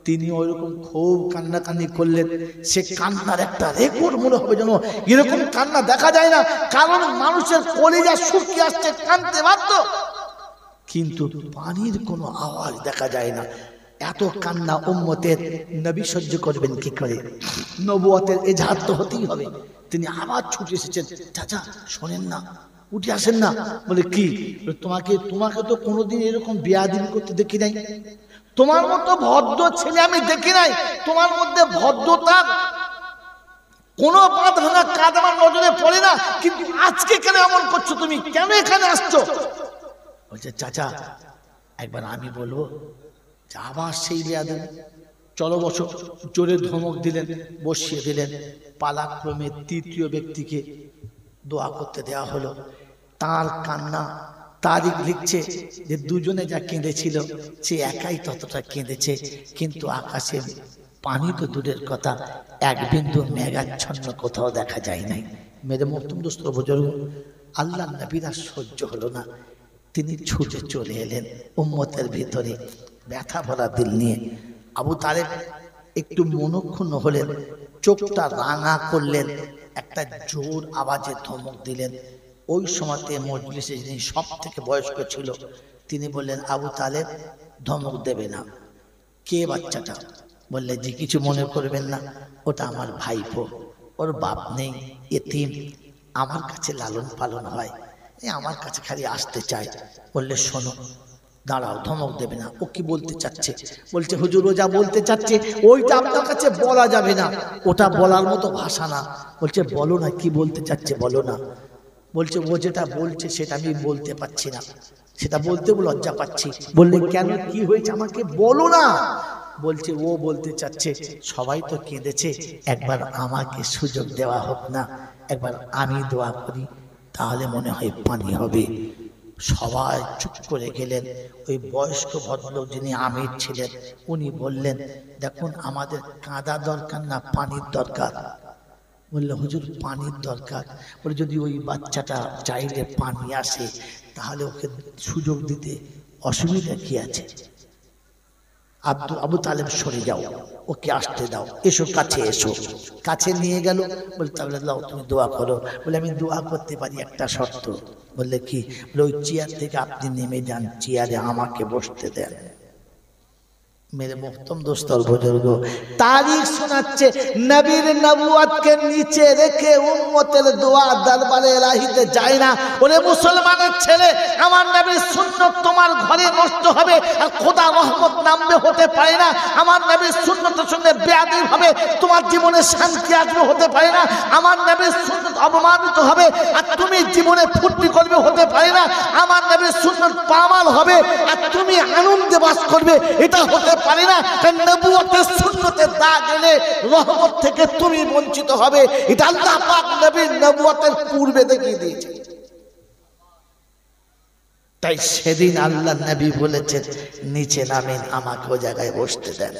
তিনি ওইরকম খুব কান্নাকান্নি করলেন। সে কান্নার একটা রেকর্ড মনে হবে যেন এরকম কান্না দেখা যায় না, কারণ মানুষের কলিজা শুকিয়ে আসছে, কাঁদতে বাধ্য, কিন্তু পানির কোনো আওয়াজ দেখা যায় না। এত কান্না উম্মতের নবী সহ্য করবেন কি করে? নবুয়তের এজাহার তো হতেই হবে। তিনি আবার ছুটে এসেছেন, চাচা শোনেন না, উঠে আসেন না। বলে কি? তোমাকে তো কোনোদিন এরকম বেয়াদবি করতে দেখি নাই, তোমার মতো ভদ্র ছেলে আমি দেখি নাই, তোমার মধ্যে ভদ্রতা কোনো বাদ ভাঙা কাজ আমার নজরে পড়ে না, কিন্তু আজকে কেন এমন করছো? তুমি কেন এখানে আসছো? বলছে চাচা একবার আমি বলবো। আবার সেই বেয়াদবি, চলো বসো। জোরে ধমক দিলেন, বসিয়ে দিলেন। পালাক্রমে তৃতীয় ব্যক্তিকে দোয়া করতে দেওয়া হলো। তার কান্না তারিখ লিখছে যে দুজনে যা কেঁদেছিল সে একাই ততটা কেঁদেছে, কিন্তু আকাশে পানি তো দূরের কথা, এক বিন্দু মেঘাচ্ছন্ন কোথাও দেখা যায় নাই। মেরে মহতুম দোস্ত বুজুর্গ, আল্লাহ নবীর আর সহ্য হলো না, তিনি ছুটে চলে এলেন উম্মতের ভিতরে ব্যথা ভরা দিল নিয়ে। আবু তালেব একটু মনক্ষুণ্ণ হলেন, চোখটা রাঙা করলেন, একটা জোর আওয়াজে ধমক দিলেন। ওই সময়তে মজলিসে যিনি সব থেকে বয়স্ক ছিল তিনি বললেন, আবু তালেব ধমক দেবে না। কে বাচ্চাটা? বললে যে কিছু মনে করবেন না, ওটা আমার ভাইপো, ওর বাপ নেই, এতিম, আমার কাছে লালন পালন হয়, আমার কাছে খালি আসতে চায়। বললে শোনো, দাঁড়াও, ধমক দেবে না। ও কি বলতে চাচ্ছে? বলছে হুজুর ও যা বলতে চাচ্ছে ওইটা আপনার কাছে বলা যাবে না, ওটা বলার মতো ভাষা না। বলছে বলো না, কি বলতে চাচ্ছে বলো না। বলছে ও যেটা বলছে সেটা আমি বলতে পারছি না, সেটা বলতে লজ্জা পাচ্ছি। বললে কেন, কি হয়েছে আমাকে বলো না। বলছে ও বলতে চাচ্ছে সবাই তো কেঁদেছে, একবার আমাকে সুযোগ দেওয়া হোক না, একবার আমি দোয়া করি, তাহলে মনে হয় পানি হবে। সবাই চুপ করে গেলেন। ওই বয়স্ক ভদ্রলোক যিনি আমির ছিলেন উনি বললেন, দেখুন আমাদের কাঁদা দরকার না, পানির দরকার। বললো হুজুর পানির দরকার। বলে যদি ওই বাচ্চাটা চাইলে পানি আসে তাহলে ওকে সুযোগ দিতে অসুবিধা কি আছে? আবু তালেব সরে যাও, ওকে আসতে দাও, এসো কাছে এসো। কাছে নিয়ে গেল। বলে তাহলে লাও তুমি দোয়া করো। বলে আমি দোয়া করতে পারি, একটা শর্ত। বললে কি? বলে ওই চেয়ার থেকে আপনি নেমে যান, চেয়ারে আমাকে বসতে দেন। मेरे मोहतरम दोस्तों बुजुर्ग तारीख শোনাচ্ছে নবীর নবুয়তকে নিচে রেখে উম্মতের দোয়া দরবারে ইলাহিতে যায় না। ওরে মুসলমানের ছেলে, আমার নবীর সুন্নাত তোমার ঘরে নষ্ট হবে আর খোদা রহমত নামবে, হতে পারে না। আমার নবীর সুন্নাতের সঙ্গে বেয়াদবি হবে, তোমার জীবনে শান্তি আসবে, হতে পারে না। আমার নবীর সুন্নাত অপমানিত হবে আর তুমি জীবনে ফুর্তি করবে, হতে পারে না। আমার নবীর সুন্নাত পামাল হবে আর তুমি আনন্দে বাস করবে, এটা হতে পারে না। কারণ নবুয়তের সুন্নতের দাগ এলে রহমত থেকে তুমি বঞ্চিত হবে, এটা আল্লাহ পাক নবীর নবুয়তের পূর্বে দেখিয়ে দিয়েছে। তাই সেদিন আল্লাহ নবী বলেছেন নিচে নামেন, আমাকে ওই জায়গায় বসতে দেন।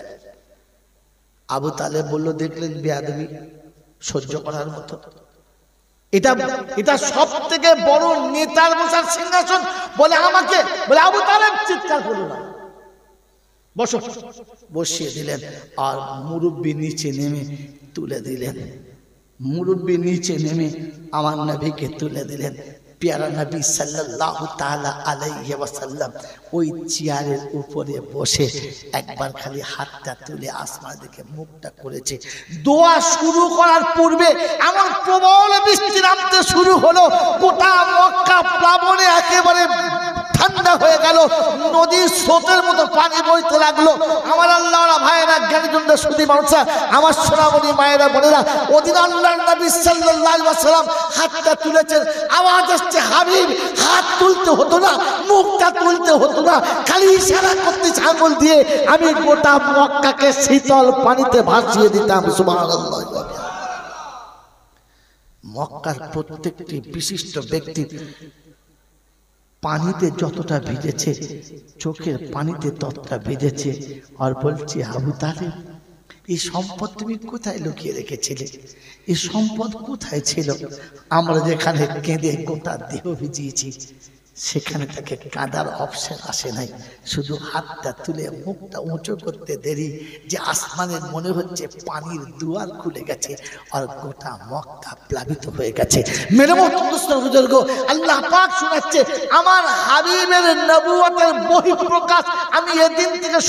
আবু তালেব বলল, দেখলেন বেয়াদবি সহ্য করার মতো? এটা সব থেকে বড় নেতার বসার সিংহাসন। বলে আমাকে, বলে আবু তালেব চিৎকার করলো না, বসো। বসিয়ে দিলেন আর মুরব্বি নিচে নেমে তুলে দিলেন। মুরব্বি নিচে নেমে আমার নবীকে তুলে দিলেন। প্যারা নবী সাল্লাল্লাহু তাআলা আলাইহি ওয়াসাল্লাম ওই চেয়ারের উপরে বসে একবার খালি হাতটা তুলে আসমান দিকে মুখটা করেছে। দোয়া শুরু করার পূর্বে এমন প্রবল বৃষ্টি নামতে শুরু হলো, গোটা মক্কা প্লাবনে একেবারে ঠান্ডা হয়ে গেল, নদীর স্রোতের মতো পানি বইতে লাগলো। আমার আল্লাহরা ভাইয়েরা, জ্ঞানীজনরা, সুধী মানুষরা, আমার সোনামণি মায়েরা বোনেরা, ওদিন আল্লাহর নবী সাল্লাল্লাহু আলাইহি ওয়াসাল্লাম হাতটা তুলেছেন, আওয়াজ আসছে হাবিব। হাত তুলতে হতো না, মুখটা তুলতে হতো না, খালি ইশারা করতে আঙুল দিয়ে আমি গোটা মক্কাকে শীতল পানিতে ভাসিয়ে দিতাম। সুবহানাল্লাহ। মক্কার প্রত্যেকটি বিশিষ্ট ব্যক্তি পানিতে যতটা ভিজেছে, চোখের পানিতে ততটা ভিজেছে। আর বলছি, আবু তালেব এই সম্পদ তুমি কোথায় লুকিয়ে রেখেছিলে? এই সম্পদ কোথায় ছিল? আমরা যেখানে কেঁদে গোটা দেহ ভিজিয়েছি, সেখানে তাকে কাঁদার অপশন আসে নাই, শুধু হাতটা তুলে মুখটা উঁচু করতে দেরি যে আসমানের মনে হচ্ছে পানির দুয়ার খুলে গেছে আর গোটা মক্কা প্লাবিত হয়ে গেছে। মেরে বুজুর্গ, আল্লাহ পাক শোনাচ্ছে আমার হাবিবের নবুয়তের বহিঃপ্রকাশ আমি এদিন থেকে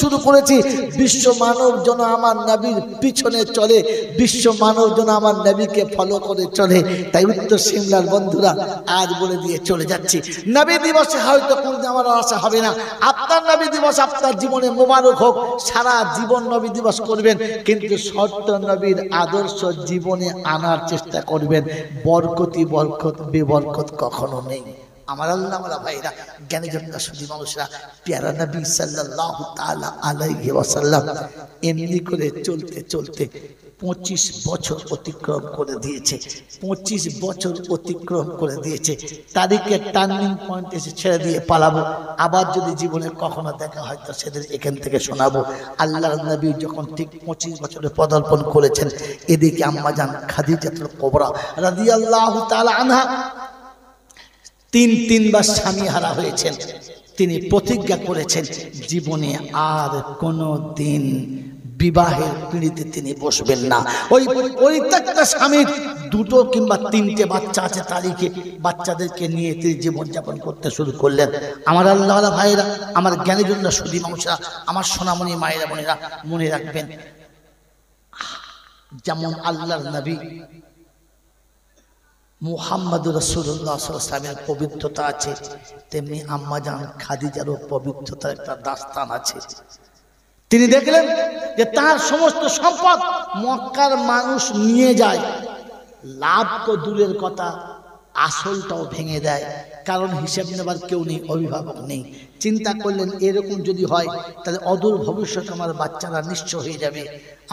শুরু করেছি। বিশ্ব মানব যেন আমার নবীর পিছনে চলে, বিশ্ব মানব যেন আমার নবীকে ফলো করে চলে। তাই উত্তর সিমলার বন্ধুরা আজ বলে দিয়ে চলে যাচ্ছে, নবী দিবসে হয়তো কোনদিন আমার আশা হবে না, আপনার নবী দিবস আপনার জীবনে মোবারক হোক, সারা জীবন নবী দিবস করবেন, কিন্তু সত্য নবীর আদর্শ জীবনে আনার চেষ্টা করবেন। বরকতি বরকত বেবরকত কখনো নেই। আমার আল্লাহ ভাইরা, জ্ঞানীজনরা শুধু মানুষরা, প্যারা নবী সাল্লাল্লাহু তাআলা আলাইহি ওয়াসাল্লাম এমনি করে চলতে চলতে 25 বছর অতিক্রম করে দিয়েছে। 25 বছর অতিক্রম করে দিয়েছে। তারিখের টার্নিং পয়েন্ট এসে ছেড়ে দিয়ে পালাবো। আবার যদি জীবনে কখনো দেখা হয় তো সেদের এখান থেকে শোনাবো। আল্লাহর নবী যখন ঠিক 25 বছরে পদার্পণ করেছেন, এদিকে আম্মাজান খাদিজাতুল কুবরা রাদিয়াল্লাহু তাআলা আনহা তিনবার স্বামী হারা হয়েছেন। তিনি প্রতিজ্ঞা করেছেন জীবনে আর কোনো দিন বিবাহের পিঁড়িতে তিনি বসবেন না। ওই পরিত্যক্তা স্বামীর 2 কিংবা 3টে বাচ্চা আছে, তারিখে বাচ্চাদেরকে নিয়ে তিনি জীবনযাপন করতে শুরু করলেন। আমার আল্লাহ ভাইরা, আমার জ্ঞানীজনরা সুধী মানুষরা, আমার সোনামণি মায়েরা বোনেরা মনে রাখবেন, যেমন আল্লাহর নবী মুহাম্মদুর রাসূলুল্লাহ সাল্লাল্লাহু আলাইহি ওয়াসাল্লামের পবিত্রতা আছে, তেমনি আম্মাজান খাদিজারও পবিত্রতার একটা দাস্তান আছে। তিনি দেখলেন যে তার সমস্ত সম্পদ মক্কার মানুষ নিয়ে যায়, লাভ তো দূরের কথা আসলটাও ভেঙে দেয়, কারণ হিসেব নেবার কেউ নেই, অভিভাবক নেই। চিন্তা করলেন এরকম যদি হয় তাহলে অদূর ভবিষ্যৎ আমার বাচ্চারা নিঃস্ব হয়ে যাবে,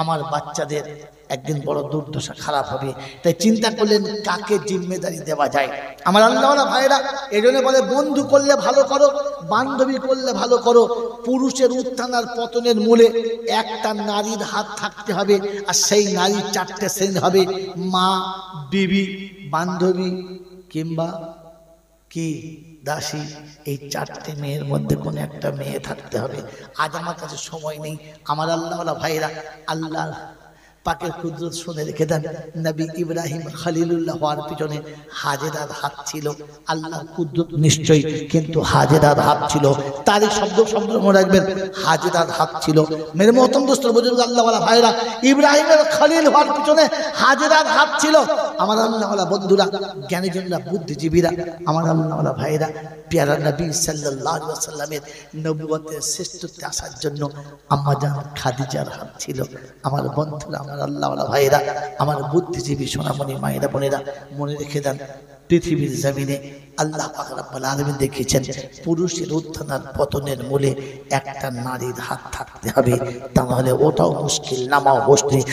আমার বাচ্চাদের একদিন বড় দুর্দশা খারাপ হবে। তাই চিন্তা করলেন কাকে জিম্মেদারি দেওয়া যায়। আমার আল্লাহওয়ালা ভাইরা এই জন্য বলে, বন্ধু করলে ভালো করো, বান্ধবী করলে ভালো করো। পুরুষের উত্থান আর পতনের মূলে একটা নারীর হাত থাকতে হবে, আর সেই নারীর 4টে শ্রেণী হবে, মা, বিবি, বান্ধবী কিংবা কি দাসী। এই 4টে মেয়ের মধ্যে কোন একটা মেয়ে থাকতে হবে। আজ আমার কাছে সময় নেই। আমার আল্লাহওয়ালা ভাইরা, আল্লাহ পাকের কুদরত শুনে রেখে দেন, নবী ইব্রাহিম খলিলুল্লাহ হওয়ার পিছনে হাজেরার হাত ছিল। আল্লাহর কুদরত নিশ্চয়ই, কিন্তু হাজেরার হাত ছিল। তারই শব্দ মনে রাখবেন, হাজেরার হাত ছিল। মেরে মহতম দোস্ত বুজুর্গ আল্লাহওয়ালা ভাইরা, ইব্রাহিমের খলিল হওয়ার পিছনে হাজেরার হাত ছিল। আমার আল্লাহওয়ালা বন্ধুরা, জ্ঞানীজনরা, বুদ্ধিজীবীরা, আমার আল্লাহওয়ালা ভাইরা, প্যারা নবী সাল্লাল্লাহু আলাইহি ওয়াসাল্লামের নবুয়তের শ্রেষ্ঠত্বে আসার জন্য আম্মাজান খাদিজার হাত ছিল। আমার বন্ধুরা, আমার আল্লাহওয়ালা ভাইরা, আমার বুদ্ধিজীবী সোনামণি মায়েরা বোনেরা, মনে রেখে দেন, পৃথিবীর জমিনে আল্লাহ পাক রব্বুল আলামিন দেখিয়েছেন পুরুষের উত্থান আর পতনের মূলে একটা নারীর হাত থাকতে হবে, তা নাহলে ওটাও মুশকিল, নামাও মুশকিল।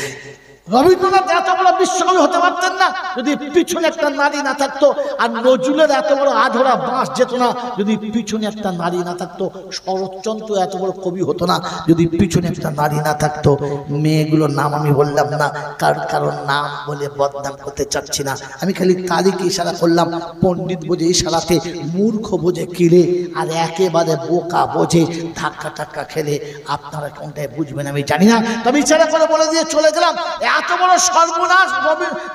রবীন্দ্রনাথ এত বড় বিশ্বকবি হতে পারতেন না যদি পিছনে একটা নারী না থাকতো, আর নজরুলের এত বড় আধরা বাঁশ যেত না যদি পিছনে একটা নারী না থাকতো, শরৎচন্দ্র এত বড় কবি হতো না যদি পিছনে একটা নারী না থাকতো। মেয়েগুলোর নাম আমি বললাম না, কারণ নাম বলে বদনাম করতে চাচ্ছি না, আমি খালি তারিখে ইশারা করলাম। পণ্ডিত বোঝে ইশারাতে, মূর্খ বোঝে কিরে, আর একেবারে বোকা বোঝে ধাক্কা টাক্কা খেলে। আপনারা কোনটায় বুঝবেন আমি জানি না, তবে ইশারা করে বলে দিয়ে চলে গেলাম। এত বড় সর্বনাশ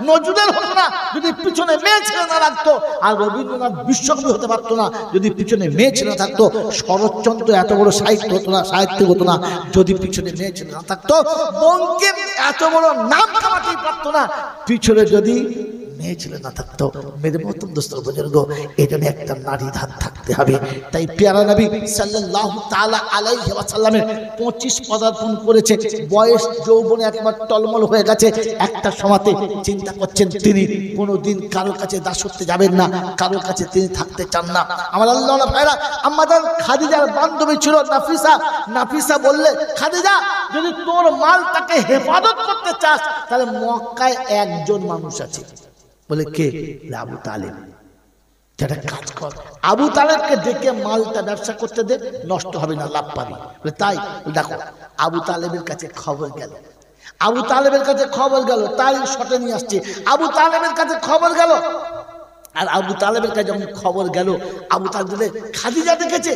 নজরুলের হতো না যদি পিছনে মেয়ে ছেলে না রাখতো, আর রবীন্দ্রনাথ বিশ্বকবি হতে পারতো না যদি পিছনে মেয়ে ছেলে থাকতো। শরৎচন্দ্র এত বড় সাহিত্যিক হতো না যদি পিছনে মেয়ে ছেলে না থাকতো। বঙ্কিম এত বড় নাম কামাতেই পারতো না পিছনে যদি মেয়ে ছেলে না থাকতো। মেরে মতন দোস্ত বুজুর্গ, এই জন্য একটা নারীর হাত থাকতে হবে। তাই প্যারা নবী সাল্লাল্লাহু তাআলা আলাইহি ওয়াসাল্লামের 25 পদার্পণ করেছে, বয়স যৌবনে একবার টলমল হয়ে গেছে। একটা সময়তে চিন্তা করছেন তিনি কোনোদিন কারোর কাছে দাসত্বে যাবেন না, কারোর কাছে তিনি থাকতে চান না। আমার আল্লাহওয়ালা ভাইরা, আমাদের খাদিজার বান্ধবী ছিল নাফিসা। নাফিসা বললে, খাদিজা যদি তোর মালটাকে হেফাজত করতে চাস তাহলে মক্কায় একজন মানুষ আছে। বলে কে? আবু তালেব। যেটা কাজ কর, আবু তালেবকে ডেকে মালটা ব্যবসা করতে দে, নষ্ট হবে না, লাভ পাবি। বলে তাই? দেখো, আবু তালেবের কাছে খবর গেল, আবু তালেবের কাছে খবর গেল, তাই শটে নিয়ে আসছে। আবু তালেবের কাছে খবর গেল, আর আবু তালেবের কাছে যখন খবর গেল, আবু তালেব খাদিজা দেখেছে।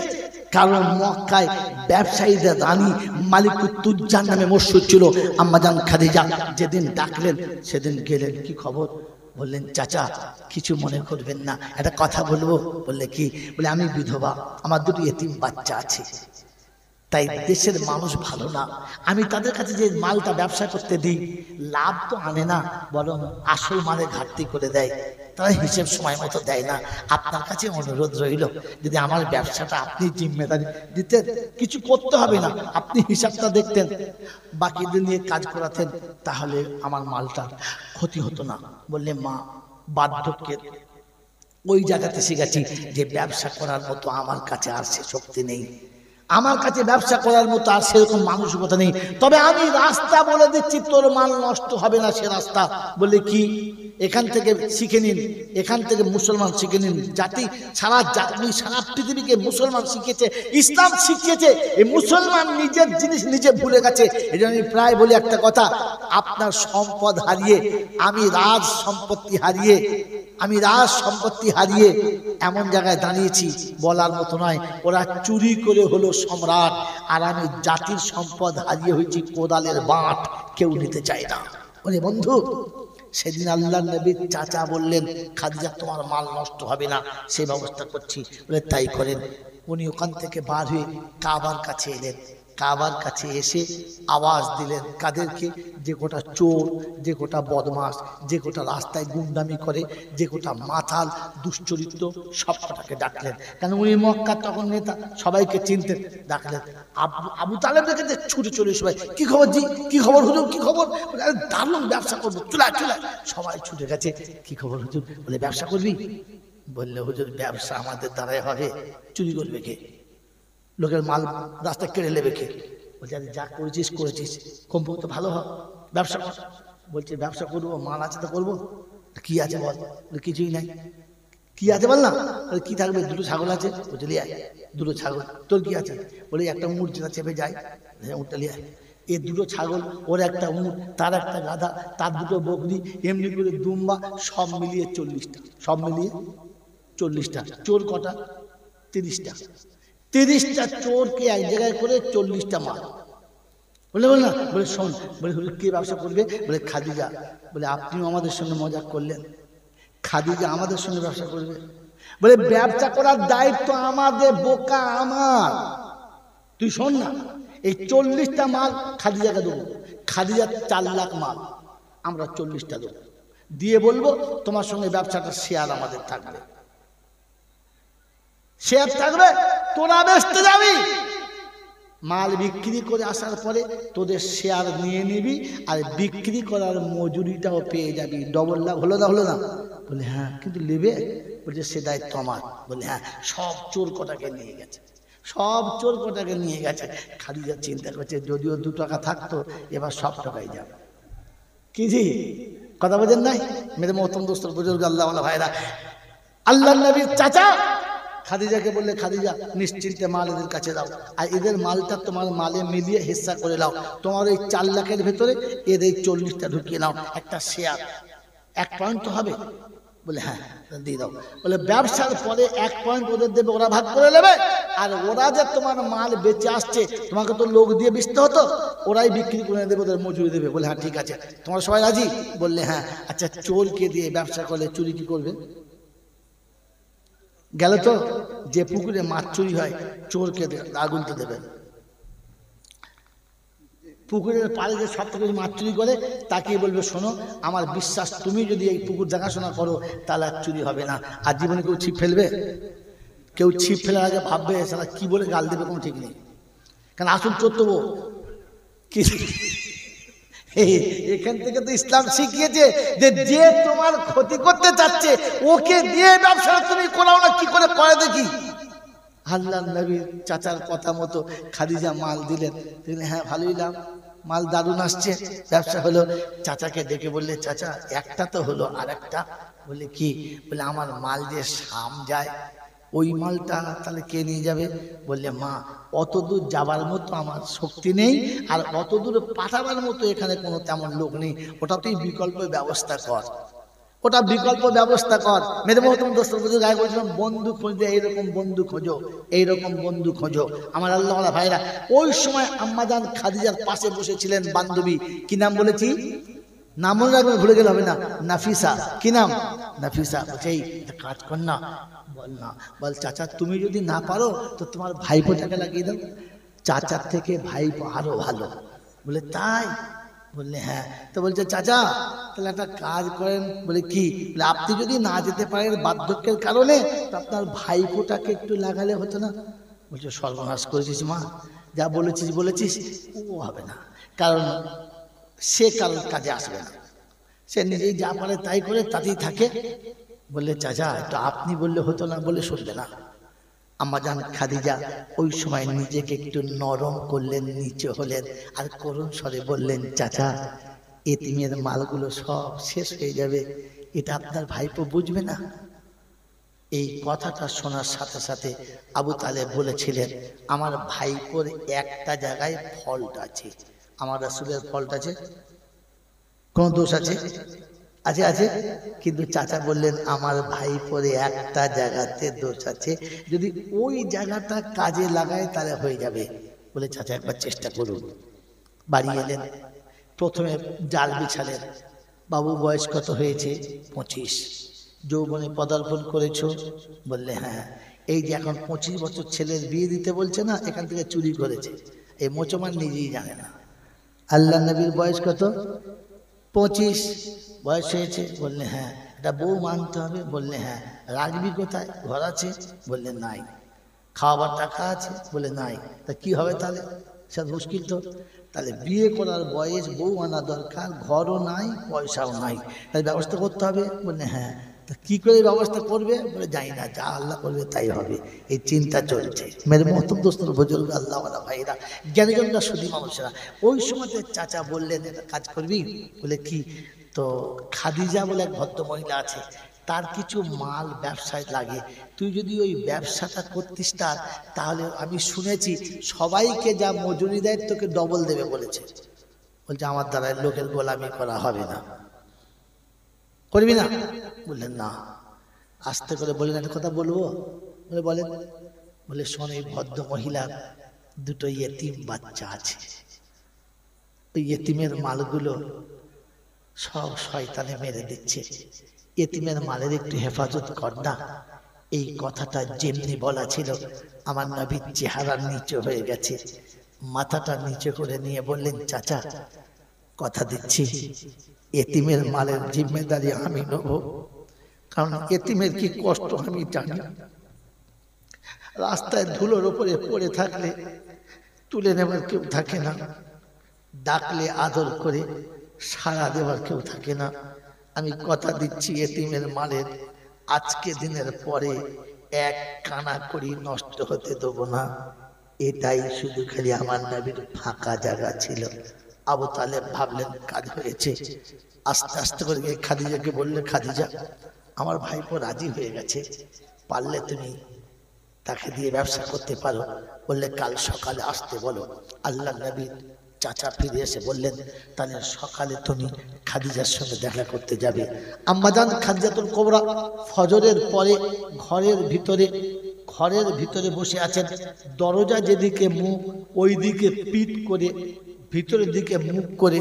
কারণ মক্কায় ব্যবসায়ীদের রানী মালিকুত তুজ্জার নামে মশহুর ছিল আম্মাজান খাদিজা। যেদিন ডাকলেন সেদিন গেলেন। কি খবর? বললেন চাচা কিছু মনে করবেন না, একটা কথা বলবো। বললে কি? বলে আমি বিধবা, আমার দুটো এতিম বাচ্চা আছে, তাই দেশের মানুষ ভালো না, আমি তাদের কাছে যে মালটা ব্যবসা করতে দিই লাভ তো আনে না, বরং আসল মালে ঘাটতি করে দেয়, তারা হিসেব সময় মতো দেয় না। আপনার কাছে অনুরোধ রইল, যদি আমার ব্যবসাটা আপনি জিম্মেদারি দিতেন, কিছু করতে হবে না, আপনি হিসাবটা দেখতেন, বাকিদের নিয়ে কাজ করাতেন, তাহলে আমার মালটার ক্ষতি হতো না। বললে মা বার্ধক্যের ওই জায়গাতে শিখেছি যে ব্যবসা করার মতো আমার কাছে আর সে শক্তি নেই, আমার কাছে ব্যবসা করার মতো আর সেরকম মানসিকতা নেই, তবে আমি রাস্তা বলে দিচ্ছি, তোর মাল নষ্ট হবে না সে রাস্তা। বলে কি? এখান থেকে শিখে নিন, এখান থেকে মুসলমান শিখে নিন। জাতি সারা পৃথিবীকে মুসলমান শিখেছে, ইসলাম শিখিয়েছে, এই মুসলমান নিজের জিনিস নিজে ভুলে গেছে। এই জন্য আমি প্রায় বলি একটা কথা, আপনার সম্পদ হারিয়ে, আমি রাজ সম্পত্তি হারিয়ে এমন জায়গায় দাঁড়িয়েছি বলার মতো নয়। ওরা চুরি করে হলো সম্রাট, আর আমি জাতির সম্পদ হারিয়ে হয়েছি কোদালের বাঁট, কেউ নিতে চায় না। বলে বন্ধু, সেদিন আল্লাহ নবীর চাচা বললেন খাদিজা তোমার মাল নষ্ট হবে না, সে ব্যবস্থা করছি। বলে তাই করেন। উনি ওখান থেকে বার হয়ে কাবার কাছে এলেন। কাবার কাছে এসে আওয়াজ দিলেন কাদেরকে? যে গোটা চোর, যে গোটা বদমাস, যে গোটা রাস্তায় গুন্ডামি করে, যে গোটা মাতাল দুশ্চরিত্র, সব কটাকে ডাকলেন। কেন উনি মক্কার তখন নেতা, সবাইকে চিনতেন। ডাকলেন। আবু তালেব দেখে ছুটে চলে সবাই, কি খবর জি, কি খবর হুজুর, কি খবর? দারুণ ব্যবসা করবো, চুলা চুলা। সবাই ছুটে গেছে। কি খবর হুজুর? বলে ব্যবসা করবি? বললে হুজুর ব্যবসা আমাদের দ্বারাই হবে, চুরি করবে কে? লোকের মাল রাস্তায় কেড়ে নেবে কে? বলছে আরে যা করেছিস কমপক্ষে তো ভালো হয়, ব্যবসা কর। বলছে ব্যবসা করবো, মাল আছে তো করবো। কি আছে বল? কিছুই নাই। কি আছে বল না? কি থাকবে? দুটো ছাগল আছে। বলছে লিয়ে আয়। দুটো ছাগল। তোর কি আছে? বলে একটা উঁট যেটা চেপে যায়, উঁটটা লিয়ে আয়। এই দুটো ছাগল, ওর একটা উঁট, তার একটা গাধা, তার দুটো বকরি, এমনি করে দুম্বা, সব মিলিয়ে 40টা। সব মিলিয়ে 40টা। চোর কটা? 30টা। 30টা চোরকে এক জায়গায় করে 40টা মাল। বলে বল না? বলে শোন, বলে কে ব্যবসা করবে? বলে খাদিজা। বলে আপনিও আমাদের সঙ্গে মজা করলেন, খাদিজা আমাদের সঙ্গে ব্যবসা করবে? বলে ব্যবসা করার দায়িত্ব আমাদের, বোকা আমার। তুই শোন না, এই 40টা মাল খাদিজাকে দেবো, খাদিজার 4 লাখ মাল, আমরা 40টা দেবো, দিয়ে বলবো তোমার সঙ্গে ব্যবসাটা শেয়ার আমাদের থাকবে, শেয়ার থাকবে, তোরা বেচতে যাবি, মাল বিক্রি করে আসার পরে তোদের শেয়ার নিয়ে নিবি, আর বিক্রি করার মজুরিটাও পেয়ে যাবি, ডবল লাভ। হলো না? হলো না? বলে হ্যাঁ, কিন্তু নেবে? বলছে সে দায়িত্ব আমার। বলে হ্যাঁ। সব চোর কটাকে নিয়ে গেছে, সব চোর কটাকে নিয়ে গেছে। খাদিজা চিন্তা করছে যদিও 2 টাকা থাকতো, এবার সব টাকাই যাবে। কি জি কথা বোঝেন নাই? মেরে মহতম দোস্ত বুজুর্গ আল্লাহওয়ালা ভাইরা, আল্লাহ নবীর চাচা খাদিজাকে বললে খাদিজা নিশ্চিন্তে মাল এদের কাছে দাও, আর এদের মালটা তোমার মালে মিলিয়ে হিস্সা করে নাও, তোমার এই 4 লাখের ভেতরে এদের 40টা ঢুকিয়ে নাও, একটা শেয়ার 1 পয়েন্ট তো হবে। বলে হ্যাঁ দিয়ে দাও। বলে ব্যবসার পরে 1 পয়েন্ট ওদের দেবে, ওরা ভাগ করে নেবে, আর ওরা যে তোমার মাল বেচে আসছে, তোমাকে তো লোক দিয়ে বেচতে হতো, ওরাই বিক্রি করে দেবে, ওদের মজুরি দেবে। বলে হ্যাঁ ঠিক আছে, তোমরা সবাই রাজি? বললে হ্যাঁ। আচ্ছা চোরকে দিয়ে ব্যবসা করলে চুরি কি করবে? গেল তো, যে পুকুরে মাছ চুরি হয় চোরকে আগুন তো দেবেন, পুকুরের পাড়ে যে সব থেকে মাছ চুরি করে তাকে বলবে শোনো আমার বিশ্বাস, তুমি যদি এই পুকুর দেখাশোনা করো তাহলে আর চুরি হবে না। আর জীবনে কেউ ছিপ ফেলবে? কেউ ছিপ ফেলার আগে ভাববে সারা কি বলে গাল দেবে, কোনো ঠিক নেই, কারণ আসল চোর তো কি। এখান থেকে তো ইসলাম শিখিয়েছে যে যে তোমার ক্ষতি করতে চাচ্ছে ওকে দিয়ে ব্যবসা তুমি করাও না, কি করে করে দেখি। আল্লাহ নবীর চাচার কথা মতো খাদিজা মাল দিলেন। হ্যাঁ ভালোই লাভ, মাল দারুণ আসছে, ব্যবসা হলো। চাচাকে ডেকে বললে চাচা একটা তো হলো, আর একটা? বলে কি? বলে আমার মাল যে শাম যায়, ওই মালটা তাহলে কে নিয়ে যাবে? বললে মা অত দূর যাবার মতো আমার শক্তি নেই, আর অত দূর পাঠাবার মতো এখানে কোনো তেমন লোক নেই, ওটা তুই বিকল্প ব্যবস্থা কর। ওটা বিকল্প ব্যবস্থা কর। মেরে মহতম দোস্তর বুঝে গায়ে বলছিলাম বন্ধু খুঁজতে, এইরকম বন্ধু খোঁজো, এইরকম বন্ধু খোঁজো। আমার আল্লাহ ভাইরা, ওই সময় আম্মাজান খাদিজার পাশে বসেছিলেন বান্ধবী, কি নাম বলেছি, নাম মনে রাখবেন, ভুলে গেলে হবে না, নাফিসা। কি নাম? নাফিসা। বলছে এই কাজ কর না, বল না, বল চাচা তুমি যদি না পারো তো তোমার ভাইপোটাকে লাগিয়ে দাও, চাচার থেকে ভাইপো আরো ভালো। বলে তাই? বললে হ্যাঁ। তো বলছে চাচা তাহলে একটা কাজ করেন। বলে কি? বলে আপনি যদি না যেতে পারেন বার্ধক্যের কারণে, তো আপনার ভাইপোটাকে একটু লাগালে হতো না? বলছে সর্বনাশ করেছিস মা, যা বলেছিস বলেছিস, ও হবে না, কারণ সে কারোর কাজে আসবে না, সে নিজেই যা পারে তাই করে তাতেই থাকে। বললে চাচা তো আপনি বললে হতো না? বলে শুনবে না। আম্মাজান খাদিজা ওই সময় নিজেকে একটু নরম করলেন, নিচে হলেন, আর করুণ স্বরে বললেন চাচা এতিমের মালগুলো সব শেষ হয়ে যাবে, এটা আপনার ভাইপো বুঝবে না। এই কথাটা শোনার সাথে সাথে আবু তালেব বলেছিলেন আমার ভাইপোর একটা জায়গায় ফল্ট আছে, আমার রাসূলের ফল্ট আছে, কোন দোষ আছে? আছে, আছে। কিন্তু চাচা বললেন আমার ভাইপোর একটা জায়গাতে দোষ আছে, যদি ওই জায়গাটা কাজে লাগায় তাহলে হয়ে যাবে। বলে চাচা একবার চেষ্টা করুন। বাড়ি এলেন, প্রথমে জাল বিছালেন। বাবু বয়স কত হয়েছে? 25। যৌবনে পদার্পণ করেছো? বললে হ্যাঁ। এই যে এখন 25 বছর ছেলের বিয়ে দিতে বলছে না, এখান থেকে চুরি করেছে, এই মোচমান নিজেই জানে না। আল্লাহ নবীর বয়স কত? 25 বয়স হয়েছে? বললে হ্যাঁ। এটা বউ মানতে হবে? বললে হ্যাঁ। রাখবি কোথায়? ঘর আছে? বললে নাই। খাওয়াবার টাকা আছে? বলে নাই। তা কি হবে তাহলে? সে মুশকিল তো। তাহলে বিয়ে করার বয়স, বউ আনা দরকার, ঘরও নাই, পয়সাও নাই, তাই ব্যবস্থা করতে হবে? বললে হ্যাঁ। তা কি করে ব্যবস্থা করবে? বলে জানি না, যা আল্লাহ করবে তাই হবে, এই চিন্তা চলছে। মেরে মহতম দোস্তর বুজুর্গ আল্লাহওয়ালা ভাইরা, জ্ঞানীজনরা, সুধী মানুষেরা, ওই সময়তে চাচা বললেন একটা কাজ করবি? বলে কি? তো খাদিজা বলে এক ভদ্র মহিলা আছে, তার কিছু মাল ব্যবসায় লাগে, তুই যদি ওই ব্যবসাটা করতিস তাহলে আমি শুনেছি সবাইকে যা মজুরি দেয় তোকে ডবল দেবে বলেছে। বলছে আমার দ্বারা লোকের গোলামি করা হবে না, করবি না? বললেন না। আস্তে করে বললেন একটা কথা বলবো? বলে বলেন। বলে শোন, এই ভদ্র মহিলার দুটো ইয়েতিম বাচ্চা আছে, ওই ইয়েতিমের মালগুলো সব শয়তানে মেরে দিচ্ছে, ইয়েতিমের মালের একটু হেফাজত কর না। এই কথাটা যেমনি বলা ছিল আমার নবীর চেহারা নিচু হয়ে গেছে, মাথাটা নিচু করে নিয়ে বললেন চাচা কথা দিচ্ছি এতিমের মালের জিম্মেদারি আমি নেব, কারণ এতিমের কি কষ্ট আমি জানি। রাস্তায় ধুলোর উপরে পড়ে থাকলে তুলে নেবার কেউ থাকে না, ডাকলে আদর করে সাড়া দেওয়ার কেউ থাকে না। আমি কথা দিচ্ছি এতিমের মালের আজকে দিনের পরে এক কানা করি নষ্ট হতে দেবো না। এটাই শুধু খালি আমার নবীর ফাঁকা জায়গা ছিল। আবু তালেব ভাবলেন কাজ হয়েছে, আস্তে আস্তে করে গিয়ে খাদিজাকে বললে খাদিজা আমার ভাইপো রাজি হয়ে গেছে, পারলে তুমি তাকে দিয়ে ব্যবসা করতে পারো। বললে কাল সকালে আসতে বলো। আল্লাহ নবী চাচা ফিরে এসে বললেন তাহলে সকালে তুমি খাদিজার সঙ্গে দেখা করতে যাবে। আম্মাজান খাদিজাতুল কুবরা ফজরের পরে ঘরের ভিতরে বসে আছেন, দরজা যেদিকে মুখ ওই দিকে পিঠ করে ভিতরের দিকে মুখ করে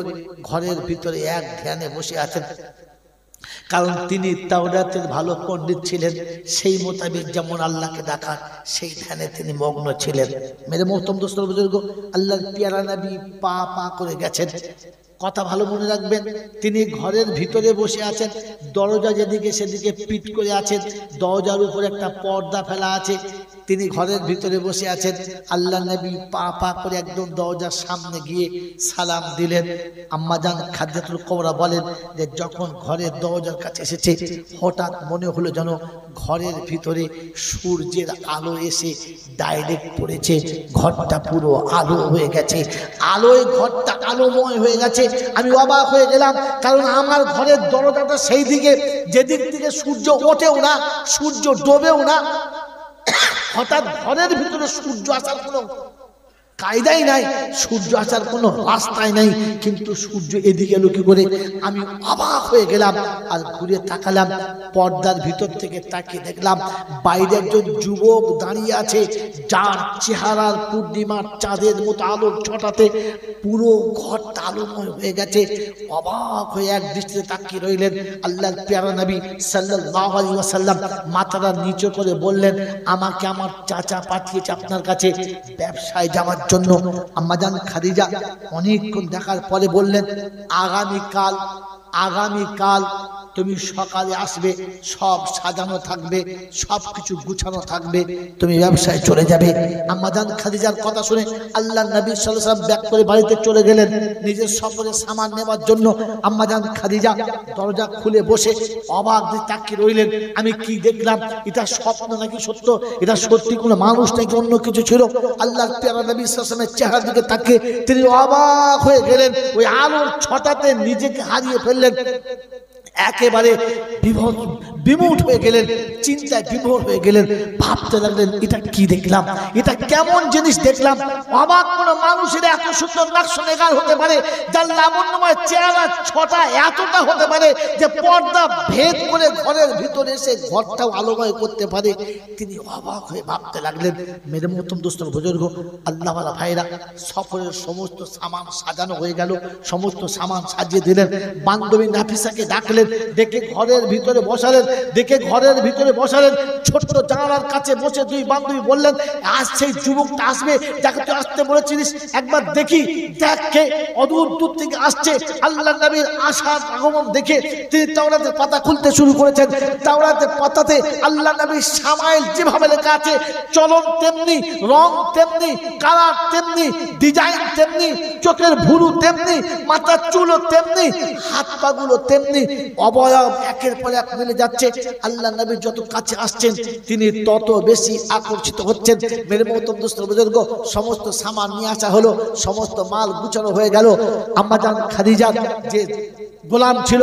ঘরের ভিতরে এক ধ্যানে বসে আছেন, কারণ তিনি তাওরাতের ভালো পণ্ডিত ছিলেন, সেই মোতাবেক যেমন আল্লাহকে ডাকার সেই ধ্যানে তিনি মগ্ন ছিলেন। মেরে মোহতম দোস্ত বুজুর্গ, আল্লাহর পিয়ারা নবী পা পা করে গেছেন। কথা ভালো মনে রাখবেন, তিনি ঘরের ভিতরে বসে আছেন, দরজা যেদিকে সেদিকে পিঠ করে আছেন, দরজার উপর একটা পর্দা ফেলা আছে, তিনি ঘরের ভিতরে বসে আছেন। আল্লাহ নবী পা পা করে একদম দরজার সামনে গিয়ে সালাম দিলেন। আম্মাজান খাদিজাতুল কুবরা বলেন যে যখন ঘরের দরজার কাছে এসেছে হঠাৎ মনে হলো যেন ঘরের ভিতরে সূর্যের আলো এসে ডাইরেক্ট পড়েছে, ঘরটা পুরো আলো হয়ে গেছে, আলোয় ঘরটা আলোময় হয়ে গেছে। আমি অবাক হয়ে গেলাম, কারণ আমার ঘরের দরজাটা সেই দিকে যেদিক থেকে সূর্য ওঠেও না সূর্য ডোবেও না, হঠাৎ ঘরের ভিতরে সূর্য আসার কোনো কায়দাই নাই, সূর্য আসার কোনো রাস্তাই নাই, কিন্তু সূর্য এদিকে এলো কি করে? আমি অবাক হয়ে গেলাম আর ঘুরে তাকালাম, পর্দার ভিতর থেকে তাকিয়ে দেখলাম বাইরে একজন যুবক দাঁড়িয়ে আছে, যার চেহারার পূর্ণিমার চাঁদের মতো আলো ছটাতে পুরো ঘরটা আলোময় হয়ে গেছে। অবাক হয়ে এক দৃষ্টিতে তাকিয়ে রইলেন। আল্লাহর প্যারা নবী সাল্লাল্লাহু আলাইহি ওয়াসাল্লাম মাথাটা নিচু করে বললেন, আমাকে আমার চাচা পাঠিয়েছে আপনার কাছে ব্যবসায় যাওয়ার জন্য। আম্মাজান খাদিজা অনেকক্ষণ দেখার পরে বললেন, আগামীকাল তুমি সকালে আসবে, সব সাজানো থাকবে, সব কিছু গুছানো থাকবে, তুমি ব্যবসায় চলে যাবে। আম্মাজান খাদিজার কথা শুনে আল্লাহর নবী সাল্লাল্লাহু আলাইহি ওয়াসাল্লাম ব্যাক করে বাড়িতে চলে গেলেন নিজের সফরের সামান নেওয়ার জন্য। আম্মাজান খাদিজা দরজা খুলে বসে অবাক দিয়ে তাকিয়ে রইলেন, আমি কি দেখলাম? এটা স্বপ্ন নাকি সত্য? এটা সত্যি কোনো মানুষ নাকি অন্য কিছু ছিল? আল্লাহর প্যারা নবী সাল্লাল্লাহু আলাইহি ওয়াসাল্লামের চেহারার দিকে তাকিয়ে তিনি অবাক হয়ে গেলেন। ওই আলোর ছটাতে নিজেকে হারিয়ে ফেললেন, একেবারে বিমূঢ় হয়ে গেলেন, চিন্তায় বিভোর হয়ে গেলেন। ভাবতে লাগলেন, এটা কি দেখলাম? এটা কেমন জিনিস দেখলাম? অবাক কোনো মানুষের এত সুন্দর নাকশনেগার হতে পারে, যার লাবণ্যময় চেহারা ছটা এতটা হতে পারে যে পর্দা ভেদ করে ঘরের ভিতরে এসে ঘরটাও আলোময় করতে পারে। তিনি অবাক হয়ে ভাবতে লাগলেন। মেরে মতম দোস্তর বুজুর্গ, আল্লাহওয়ালা ভাইরা, সফরের সমস্ত সামান সাজানো হয়ে গেল, সমস্ত সামান সাজিয়ে দিলেন। বান্ধবী নাফিসাকে ডাকলেন, ডেকে ঘরের ভিতরে বসালেন। ছোট্ট জানালার কাছে বসে দুই বান্ধবী বললেন, আজ সেই যুবকটা আসবে যাকে তুই আসতে বলেছিলিস, একবার দেখি, দেখে অদূর দূর থেকে আসছে। আল্লাহর নবীর আসার আগমন দেখে তিনি তাওরাতের পাতা খুলতে শুরু করেছেন। তাওরাতের পাতাতে আল্লাহর নবীর শামাইল যেভাবে লেখা আছে, চলন তেমনি, রং তেমনি, কালার তেমনি, ডিজাইন তেমনি, চোখের ভুরু তেমনি, মাথার চুলও তেমনি, হাত পাগুলো তেমনি, অবয়ব একের পর এক মিলে যাচ্ছে। আল্লাহ নবী যত কাছে আসছেন তিনি তত বেশি আকর্ষিত হচ্ছেন। মেরে মহতরম দোস্ত বুজুর্গ, সমস্ত সামান নিয়ে আসা হলো, সমস্ত মাল গুছানো হয়ে গেল। আম্মাজান খাদিজা যে গোলাম ছিল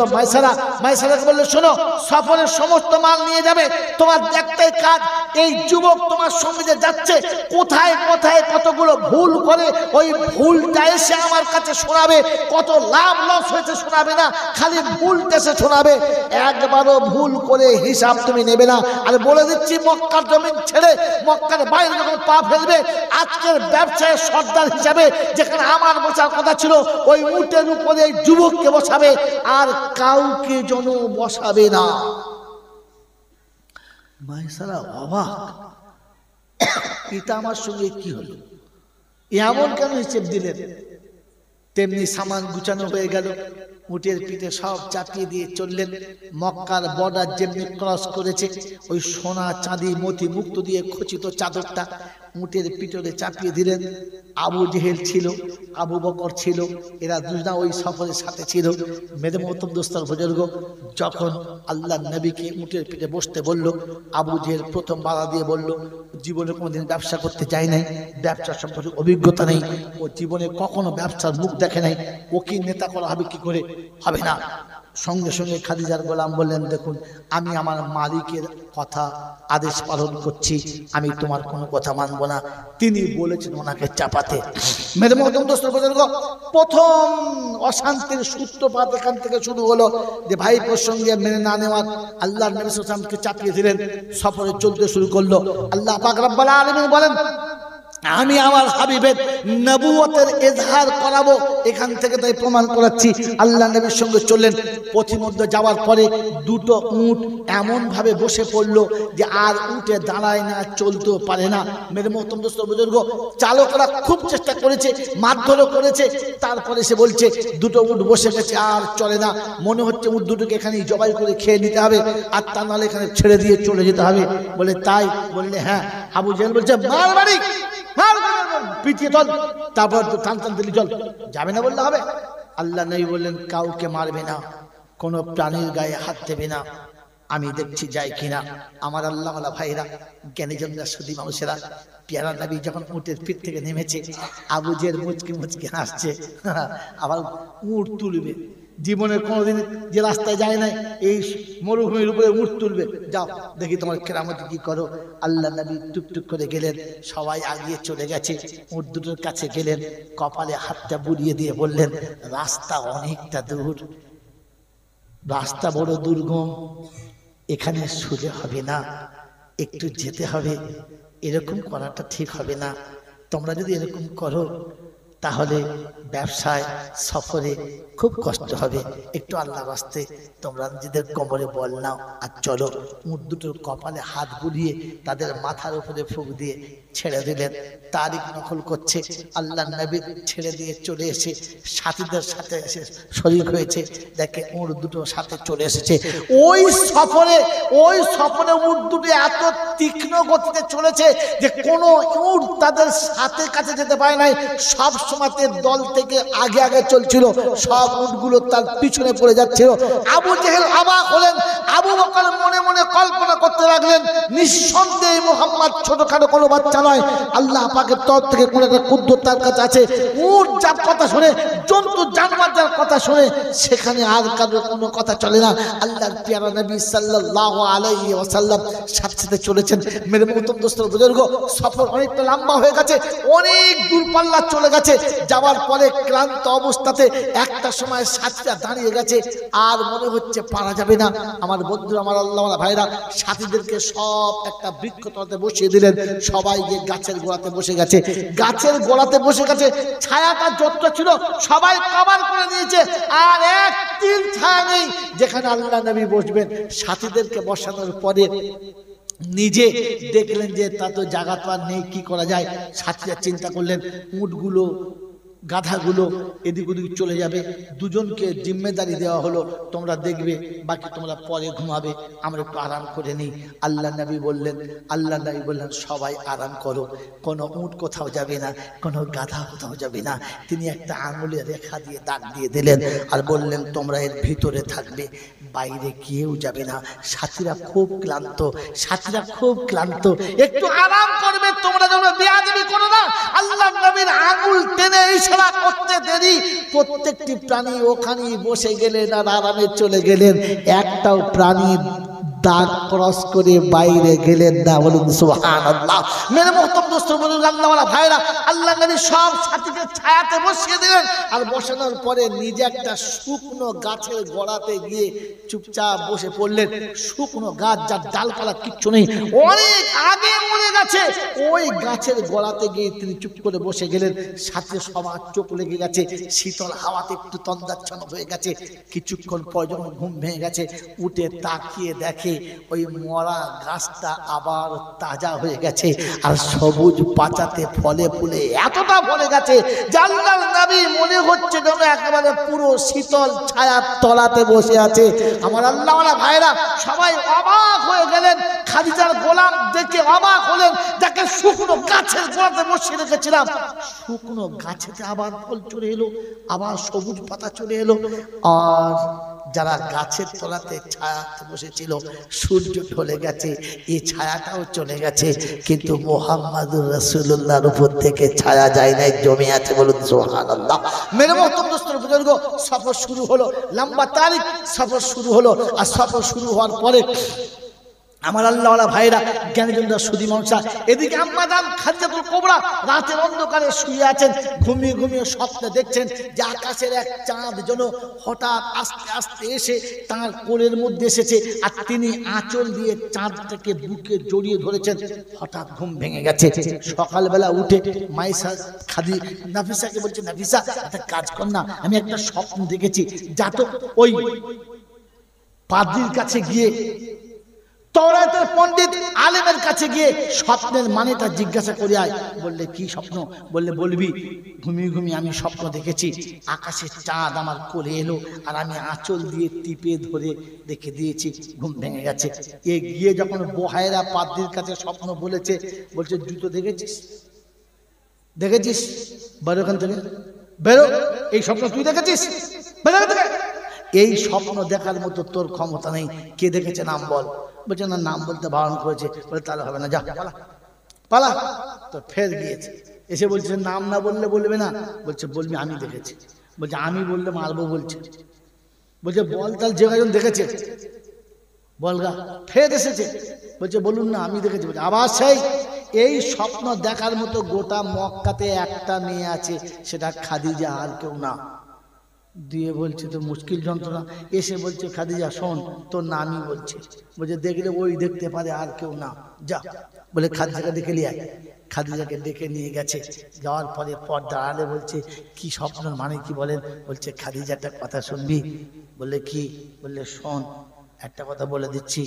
মাইসারাকে বললে, শোনো, সফরের সমস্ত মাল নিয়ে যাবে, তোমার একটাই কাজ, এই যুবক তোমার সঙ্গে যে যাচ্ছে কোথায় কোথায় কতগুলো ভুল করে ওই ভুলটা এসে আমার কাছে শোনাবে। কত লাভ লস হয়েছে শোনাবে না, খালি ভুলটা এসে শোনাবে। একবারও ভুল করে হিসাব তুমি নেবে না। আর বলে দিচ্ছি, মক্কার জমিন ছেড়ে মক্কার বাইরে যখন পা ফেলবে, আজকের ব্যবসায়ের সর্দার হিসাবে যেখানে আমার বসার কথা ছিল, ওই উটের উপরে এই যুবককে বসাবে, আর কাউকে যেন বসাবে না। মাইসারা অবাক, এটা আমার সঙ্গে কি হলো? এমন কেন হিসেব দিলেন? তেমনি সামান গুছানো হয়ে গেল, উটের পিঠে সব চাপিয়ে দিয়ে চললেন। মক্কার বর্ডার যেমনি ক্রস করেছে, ওই সোনা চাঁদি মতি মুক্ত দিয়ে খচিত চাদরটা উটের পিঠে চাপিয়ে দিলেন। আবু জেহেল ছিল, আবু বকর ছিল, এরা দুজনা ওই সফরের সাথে ছিল। মেরে মহতরম দোস্তর বুজুর্গ, যখন আল্লাহ নবীকে উটের পিঠে বসতে বলল, আবু জেহেল প্রথম বাধা দিয়ে বলল, জীবনে কোনোদিন ব্যবসা করতে যায় নাই, ব্যবসার সম্পর্কে অভিজ্ঞতা নেই, ও জীবনে কখনো ব্যবসার মুখ দেখে নাই, ও কি নেতা করা হবে? কি করে হবে না। সঙ্গে সঙ্গে খাদিজার গোলাম বললেন, দেখুন, আমি আমার মালিকের কথা আদেশ পালন করছি, আমি তোমার কোনো কথা মানব না। তিনি বলেছেন ওনাকে চাপাতে। মেরে মহতরম দোস্ত বুজুর্গ, প্রথম অশান্তির সূত্রপাত এখান থেকে শুরু হলো যে ভাই প্রসঙ্গে মেনে না নেওয়ার। আল্লাহর নবী সাল্লাল্লাহু আলাইহি ওয়াসাল্লামকে চাপিয়ে দিলেন, সফরে চলতে শুরু করলো। আল্লাহ পাক রব্বুল আলামিন বলেন, আমি আমার হাবিবের নবুয়তের ইজহার করাবো। এখান থেকে তাই প্রমাণ করাচ্ছি। আল্লাহ নবীর সঙ্গে চললেন, পথিমধ্যে যাওয়ার পরে দুটো উট এমন ভাবে বসে পড়লো যে আর উঠে দাঁড়ায় না, চলতেও পারে না। মেরে মহতরম দোস্ত বুজুর্গ, চালকরা খুব চেষ্টা করেছে, মারধরও করেছে, তারপরে সে বলছে দুটো উট বসে গেছে, আর চলে না, মনে হচ্ছে উট দুটোকে এখানেই জবাই করে খেয়ে নিতে হবে, আর তা নাহলে এখানে ছেড়ে দিয়ে চলে যেতে হবে। বলে তাই? বললে হ্যাঁ। আবু জেহেল বলছে, মার বাড়ি, পিটিয়ে চল, তারপর টান টান দিলি চল, যাবে না বললে হবে? আল্লাহ নবী বললেন, কাউকে মারবে না, কোনো প্রাণীর গায়ে হাত দেবে না, আমি দেখছি যাই কিনা। আমার আল্লাহওয়ালা ভাইরা, জ্ঞানীজনরা, সুধী মানুষেরা, পেয়ারা নবী যখন উটের পিঠ থেকে নেমেছে, আবু জেহেল মুচকি মুচকি হাসছে, আবার উট তুলবে। জীবনে কোনোদিন যে রাস্তায় যায় নাই, এই মরুভূমির উপরে উট তুলবে, যাও দেখি তোমার কেরামতি কি করো। আল্লাহ নবী টুকটুক করে গেলেন, সবাই আগিয়ে চলে গেছে। উট দুটোর কাছে গেলেন, কপালে হাতটা বুলিয়ে দিয়ে বললেন, রাস্তা অনেকটা দূর, রাস্তা বড় দুর্গম, এখানে শুলে হবে না, একটু যেতে হবে, এরকম করাটা ঠিক হবে না। তোমরা যদি এরকম করো তাহলে ব্যবসায় সফরে খুব কষ্ট হবে, একটু আল্লাহর রাস্তে তোমরা নিজেদের কোমরে বল নাও আর চলো। উট দুটোর কপালে হাত বুলিয়ে তাদের মাথার উপরে ফুঁক দিয়ে ছেড়ে দিলেন। তারিখ নকল করছে, আল্লাহ নবী ছেড়ে দিয়ে চলে এসে সাথীদের সাথে এসে শরীক হয়েছে, দেখে উট দুটো সাথে চলে এসেছে। ওই সফরে উট দুটো এত তীক্ষ্ণ গতিতে চলেছে যে কোনো উট তাদের সাথে কাছে যেতে পারে নাই। সব সময়তে দল থেকে আগে আগে চলছিল, সব উটগুলো তার পিছনে পড়ে যাচ্ছিল। আবু জেহেল অবাক হলেন, আবু বকর মনে মনে কল্পনা করতে লাগলেন, নিঃসন্দেহে মুহাম্মদ ছোটখাটো কোনো বাচ্চা নয়, আল্লাহ পাকের তরফ থেকে কোনো একটা কুদ্দুর তার কাছে আছে। উট যার কথা শুনে, জন্তু জানোয়ার যার কথা শুনে, সেখানে আর কারোর কোনো কথা চলে না। আল্লাহর প্যারা নবী সাল্লাল্লাহু আলাইহি ওয়াসাল্লাম সাথে সাথে চলেছেন। মেরে মুহতরম দোস্তর বুজুর্গ, সফর অনেকটা লম্বা হয়ে গেছে, অনেক দূর পাল্লা চলে গেছে। যাওয়ার পরে ক্লান্ত অবস্থাতে একটা সময় সাথীরা দাঁড়িয়ে গেছে, আর মনে হচ্ছে পারা যাবে না। আমার বন্ধু, আমার আল্লাহওয়ালা ভাইরা সাথীদেরকে সব একটা বৃক্ষ তলাতে বসিয়ে দিলেন, সবাই গিয়ে গাছের গোড়াতে বসে গেছে। গাছের গোড়াতে বসে গেছে, ছায়াটা যতটা ছিল সবাই কভার করে নিয়েছে, আর এক তিল ছায়া নেই যেখানে আল্লাহ নবী বসবেন। সাথীদেরকে বসানোর পরে নিজে দেখলেন যে তা তো জায়গা তো আর নেই, কি করা যায়। সাথীরা চিন্তা করলেন, উটগুলো গাধাগুলো এদিক ওদিক চলে যাবে, দুজনকে জিম্মেদারি দেওয়া হলো, তোমরা দেখবে, বাকি তোমরা পরে ঘুমাবে, আমরা একটু আরাম করে নিই। আল্লাহ নবী বললেন সবাই আরাম করো, কোনো উট কোথাও যাবে না, কোনো গাধা কোথাও যাবে না। তিনি একটা আঙুলে রেখা দিয়ে দাগ দিয়ে দিলেন আর বললেন, তোমরা এর ভিতরে থাকবে, বাইরে কেউ যাবে না। সাথীরা খুব ক্লান্ত, একটু আরাম করবে, তোমরা যেন বেয়াদবি করো না। আল্লাহ নবীর আঙুল টেনে ইশারা করতে দেরি, প্রত্যেকটি প্রাণী ওখানেই বসে গেলেন আর আরামে চলে গেলেন। একটাও প্রাণী দাগ ক্রস করে বাইরে গেলেন না। বলুন সুবহানাল্লাহ। মেরে মুহতরম দোস্ত, বলুন আল্লাহওয়ালা ভাইরা, আল্লাহ নবী সব সাথীকে ছায়াতে বসিয়ে দিলেন, আর বসানোর পরে নিজে একটা শুকনো গাছের গোড়াতে গিয়ে চুপচাপ বসে পড়লেন। শুকনো গাছ, যার ডালপালা কিচ্ছু নেই, অনেক আগে মরে গেছে, ওই গাছের গোড়াতে গিয়ে তিনি চুপ করে বসে গেলেন। সাথে সবার চোখ লেগে গেছে, শীতল হাওয়াতে একটু তন্দাচ্ছন্ন হয়ে গেছে। কিছুক্ষণ পর যখন ঘুম ভেঙে গেছে, উঠে তাকিয়ে দেখে ওই মরা গাছটা আবার তাজা হয়ে গেছে, আর সবুজ পাতাতে ফলে ফুলে এতটা ভরে গেছে যে আল্লাহর নবী মনে হচ্ছে যেন একেবারে পুরো শীতল ছায়ার তলাতে বসে আছে। আমার আল্লাহওয়ালা ভাইরা সবাই অবাক হয়ে গেলেন। খাদিজার গোলাম দেখে অবাক হলেন, যাকে শুকনো গাছের গোড়াতে বসিয়ে রেখেছিলাম, শুকনো গাছেতে আবার ফল চলে এলো, আবার সবুজ পাতা চলে এলো। আর যারা গাছের তলাতে ছায়াতে বসেছিল, সূর্য ঢলে গেছে, এই ছায়াটাও চলে গেছে, কিন্তু মুহাম্মাদুর রাসূলুল্লাহর উপর থেকে ছায়া যায় নাই, জমে আছে। বলুন সুবহানাল্লাহ। মেরে মুহতরম দোস্তর বুজুর্গ, সফর শুরু হলো, লম্বা তারিখ সফর শুরু হলো। আর সফর শুরু হওয়ার পরে আমার আল্লাহওয়ালা ভাইরা, জ্ঞানীজনরা, সুধী মানুষরা, এদিকে আম্মা জান খাদিজাতুল কুবরা রাতের অন্ধকারে শুয়ে আছেন, ঘুমিয়ে ঘুমিয়ে স্বপ্নে দেখছেন যে আকাশের এক চাঁদ যেন হঠাৎ আস্তে আস্তে এসে তাঁর কোলের মধ্যে এসেছে, আর তিনি আঁচল দিয়ে চাঁদটাকে বুকে জড়িয়ে ধরেছেন। হঠাৎ ঘুম ভেঙে গেছে। সকালবেলা উঠে মাইসা নাফিসাকে বলছে, নাফিসা একটা কাজ কর না, আমি একটা স্বপ্ন দেখেছি, যা তো ওই পাদ্রীর কাছে গিয়ে, তওরাতের পণ্ডিত আলেমের কাছে গিয়ে স্বপ্নের মানেটা জিজ্ঞাসা করে আয়। বললে কি স্বপ্ন? বললে বলবি, ঘুমিয়ে ঘুমিয়ে আমি স্বপ্ন দেখেছি, আকাশে চাঁদ আমার কোলে এলো, আর আমি আঁচল দিয়ে টিপে ধরে রেখে দিয়েছি। ঘুম ভেঙে গেছে। এ গিয়ে যখন বোহায়রা পাদ্রীর কাছে স্বপ্ন বলেছে, বলছে জুতো দেখেছিস? বেরো এখান থেকে, বেরো, এই স্বপ্ন তুই দেখেছিস? বেরো এখান থেকে। এই স্বপ্ন দেখার মতো তোর ক্ষমতা নেই। কে দেখেছে নাম বল। বলছে না, নাম বলতে বারণ করেছে। বলে তাহলে হবে না, যা পালা। তো ফের গিয়েছে, এসে বলছে নাম না বললে বলবে না। বলছে বলবি আমি দেখেছি। বলছে আমি বললে মারবো। বলছে বলছে বল তাল যে কজন দেখেছে বলগা ফের এসেছে, বলছে বলুন না আমি দেখেছি। বলছে আবার সেই এই স্বপ্ন দেখার মতো গোটা মক্কাতে একটা মেয়ে আছে, সেটা খাদিজা, আর কেউ না। দিয়ে বলছে তো মুশকিল যন্ত্রণা। এসে বলছে খাদিজা শোন, তোর নামই বলছে। বলছে দেখলে ওই দেখতে পারে, আর কেউ না, যা। বলে খাদিজাকে ডেকে নিয়ে আয়। খাদিজাকে ডেকে নিয়ে গেছে। যাওয়ার পরে পর্দা আড়ালে বলছে কি স্বপ্নের মানে কি বলেন? বলছে খাদিজা একটা কথা শুনবি। বললে কি? বললে শোন, একটা কথা বলে দিচ্ছি,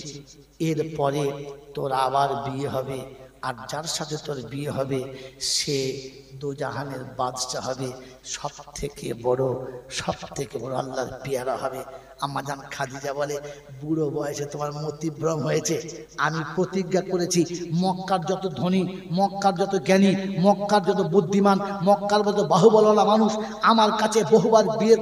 এরপরে তোর আবার বিয়ে হবে, আর যার সাথে তোর বিয়ে হবে সে দোজাহানের বাদশা হবে, সব থেকে বড় আল্লাহর পেয়ারা হবে। আম্মাজান খাদিজা বলে বুড়ো বয়সে তোমার মতিভ্রম হয়েছে। আমি প্রতিজ্ঞা করেছি মক্কার যত ধনী, মক্কার যত জ্ঞানী, মক্কার যত বুদ্ধিমান, মক্কার যত বাহুবলওয়ালা মানুষ আমার কাছে বহুবার বিয়ের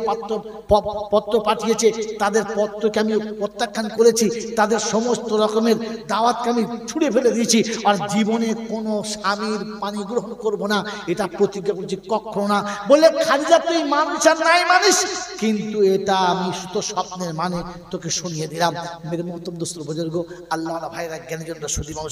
পত্র পাঠিয়েছে, তাদের পত্রকে আমি প্রত্যাখ্যান করেছি, তাদের সমস্ত রকমের দাওয়াতকে আমি ছুঁড়ে ফেলে দিয়েছি, আর জীবনে কোনো স্বামীর পানি গ্রহণ করব না, এটা প্রতিজ্ঞা করছি, কখনো না। বলে খাদিজা তুই মানুষ আর নাই মানুষ, কিন্তু এটা আমি তো স্বপ্নের মানে তোকে শুনিয়ে দিলাম। মেরে মোহতরম দোস্ত বুজুর্গ, আল্লাহ ভাইরা জ্ঞানী জন্য সুধী মানুষ।